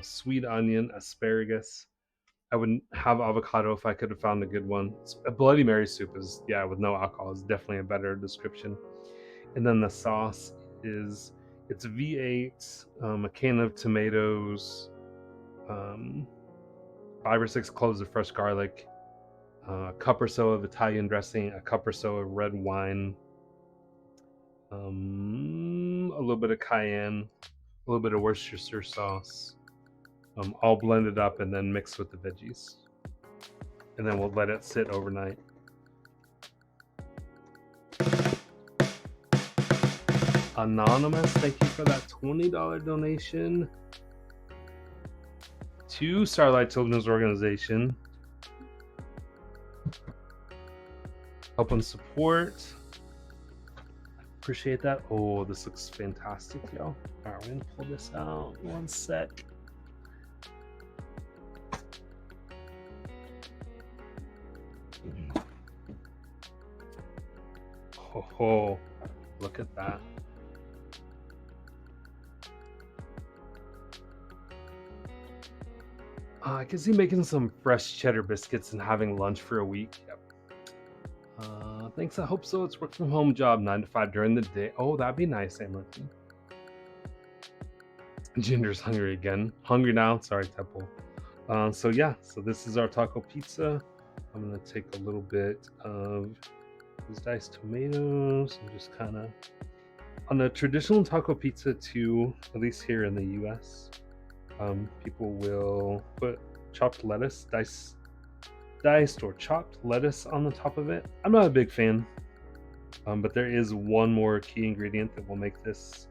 sweet onion, asparagus. I wouldn't have avocado if I could have found a good one. A Bloody Mary soup is, yeah, with no alcohol is definitely a better description. And then the sauce is, it's V8, a can of tomatoes, 5 or 6 cloves of fresh garlic, a cup or so of Italian dressing, a cup or so of red wine, a little bit of cayenne, a little bit of Worcestershire sauce, all blended up and then mixed with the veggies. And then we'll let it sit overnight. Anonymous, thank you for that $20 donation to Starlight Children's Organization. Help and support. Appreciate that. Oh, this looks fantastic, y'all. All right, we're gonna pull this out. One sec. Oh, look at that. I can see making some fresh cheddar biscuits and having lunch for a week. Yep. Thanks, I hope so. It's work from home job, 9 to 5 during the day. Oh, that'd be nice, Amarty. Ginger's hungry again. Hungry now? Sorry, Temple. So yeah, so this is our taco pizza. I'm gonna take a little bit of these diced tomatoes and just kind of, on a traditional taco pizza too, at least here in the US, people will put chopped lettuce, diced or chopped lettuce on the top of it. I'm not a big fan, but there is one more key ingredient that will make this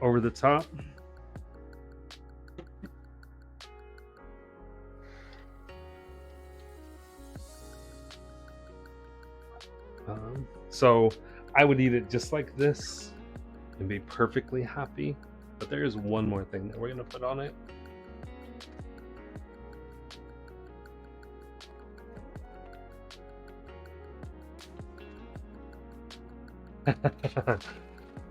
over the top. So I would eat it just like this and be perfectly happy, but there is one more thing that we're gonna put on it.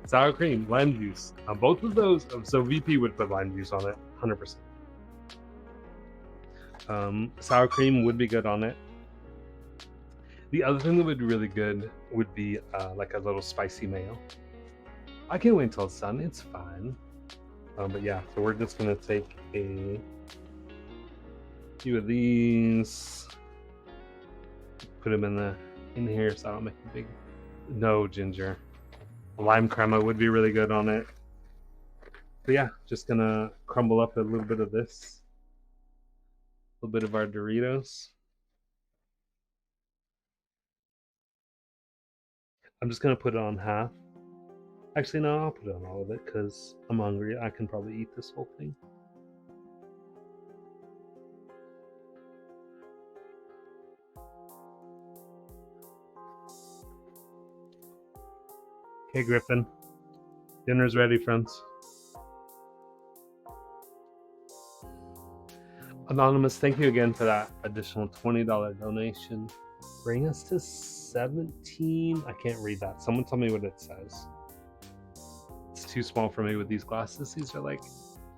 Sour cream, lime juice. Both of those, so VP would put lime juice on it, 100%. Sour cream would be good on it. The other thing that would be really good would be like a little spicy mayo. I can't wait until it's done. It's fine. But yeah, so we're just gonna take a few of these, put them in here so I don't make a big. No, Ginger. Lime crema would be really good on it. But yeah, just gonna crumble up a little bit of this, a little bit of our Doritos. I'm just gonna put it on half. Actually, no, I'll put it on all of it because I'm hungry. I can probably eat this whole thing. Okay, Griffin. Dinner's ready, friends. Anonymous, thank you again for that additional $20 donation. Bring us to 17. I can't read that. Someone tell me what it says. It's too small for me with these glasses. These are like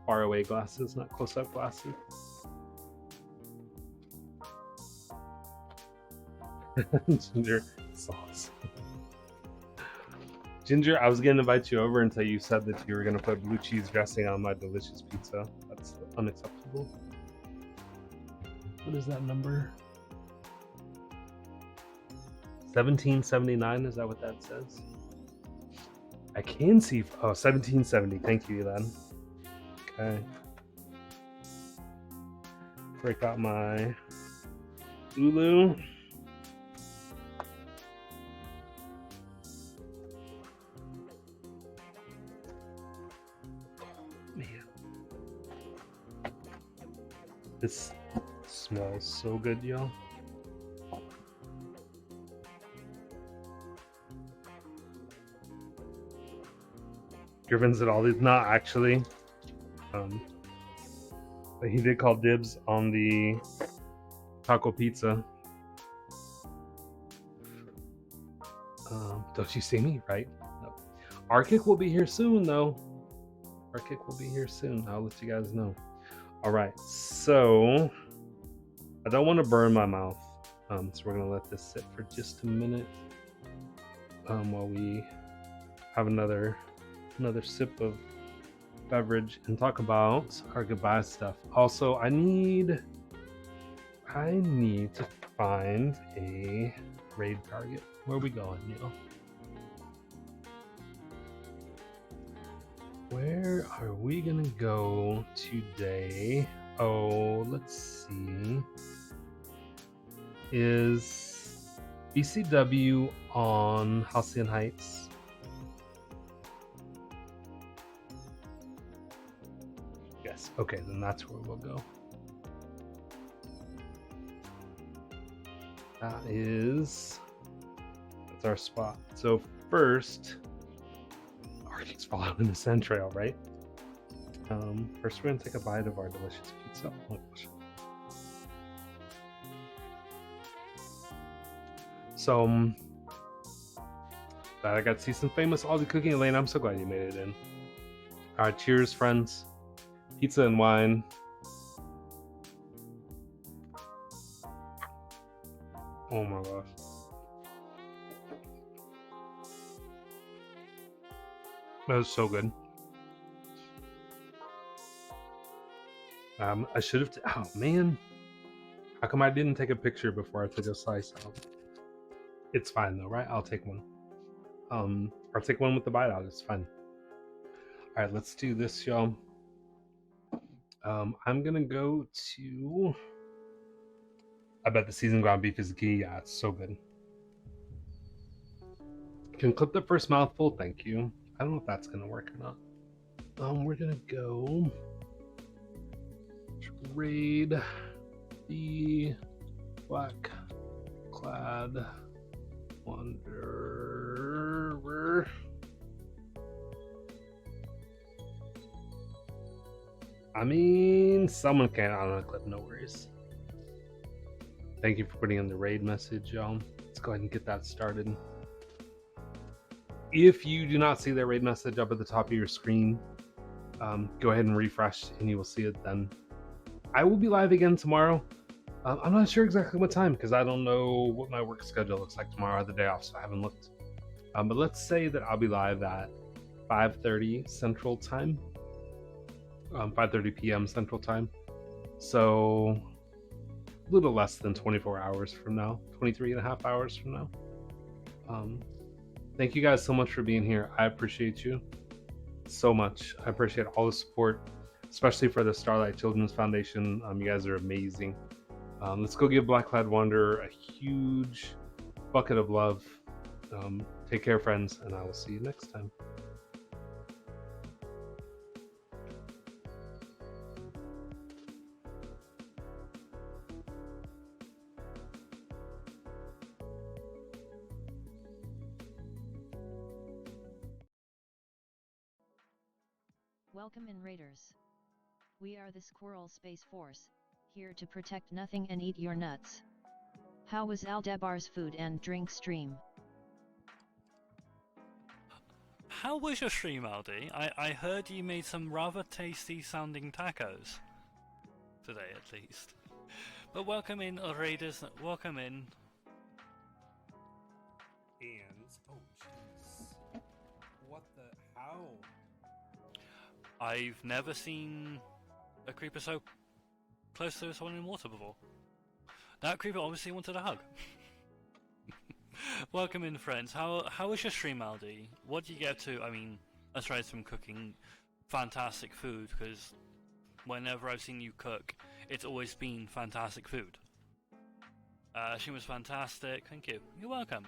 far away glasses, not close up glasses. Ginger sauce. Ginger, I was gonna invite you over until you said that you were gonna put blue cheese dressing on my delicious pizza. That's unacceptable. What is that number? 1779, is that what that says? I can see, oh, 1770. Thank you, then. Okay. Break out my Ulu. Man. This smells so good, y'all. Griffins at all these, not actually. But he did call dibs on the taco pizza. Don't you see me, right? No. Arctic will be here soon, though. Arctic will be here soon. I'll let you guys know. All right, so I don't want to burn my mouth, so we're gonna let this sit for just a minute while we have another sip of beverage and talk about our goodbye stuff. Also, I need to find a raid target. Where are we going, Neil? Where are we gonna go today? Oh, let's see. Is BCW on Halcyon Heights? Yes. Okay, then that's where we'll go. That's our spot. So first, Arctic's following the Sun Trail, right? First, we're gonna take a bite of our delicious pizza. Oh, gosh. So, glad I got to see some famous Aussie cooking. Elaine, I'm so glad you made it in. All right, cheers, friends. Pizza and wine. Oh my gosh. That was so good. I should have. Oh man, how come I didn't take a picture before I took a slice out? It's fine though, right? I'll take one. I'll take one with the bite out. It's fine. All right, let's do this, y'all. I'm gonna go to. I bet the seasoned ground beef is the key. Yeah, it's so good. Can clip the first mouthful. Thank you. I don't know if that's gonna work or not. We're gonna go. Raid the black clad wanderer. I mean, someone can on a clip, no worries. Thank you for putting in the raid message, y'all. Let's go ahead and get that started. If you do not see that raid message up at the top of your screen, go ahead and refresh and you will see it then. I will be live again tomorrow. I'm not sure exactly what time because I don't know what my work schedule looks like tomorrow. I have the day off, so I haven't looked. But let's say that I'll be live at 5:30 Central Time. 5:30 p.m. Central Time. So a little less than 24 hours from now, 23 and a half hours from now. Thank you guys so much for being here. I appreciate you so much. I appreciate all the support, especially for the Starlight Children's Foundation. You guys are amazing. Let's go give Black Clad Wanderer a huge bucket of love. Take care, friends, and I will see you next time. Welcome in, Raiders. We are the Squirrel Space Force, here to protect nothing and eat your nuts. How was Aldebar's food and drink stream? How was your stream, Aldi? I heard you made some rather tasty sounding tacos. Today, at least. But welcome in, Raiders, welcome in. And oh jeez, what the how? I've never seen a creeper so close to someone in water before. That creeper obviously wanted a hug. Welcome in, friends. How was your stream, Aldi? What did you get to? I mean, aside from cooking fantastic food, because whenever I've seen you cook, it's always been fantastic food. She was fantastic. Thank you. You're welcome.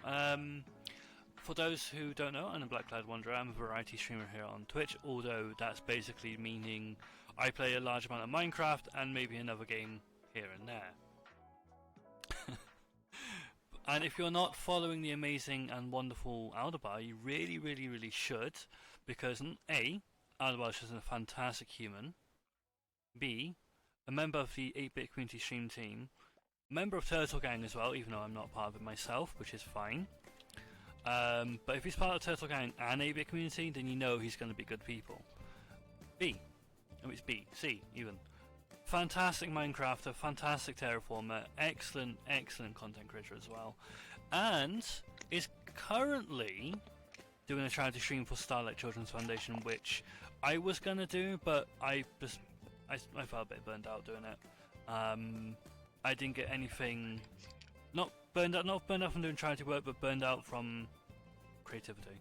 For those who don't know, I'm a Black Cloud Wanderer. I'm a variety streamer here on Twitch, although that's basically meaning I play a large amount of Minecraft and maybe another game here and there. And if you're not following the amazing and wonderful Aldabar, you really, really, really should, because A, Aldabar is just a fantastic human. B, a member of the 8-Bit Community Stream team. Member of Turtle Gang as well, even though I'm not part of it myself, which is fine. But if he's part of Turtle Gang and 8-Bit Community, then you know he's going to be good people. B. Oh, it's B. C, even. Fantastic Minecrafter, fantastic terraformer, excellent, excellent content creator as well. And is currently doing a charity stream for Starlight Children's Foundation, which I was going to do, but I felt a bit burned out doing it. I didn't get anything, not burned out from doing charity work, but burned out from creativity.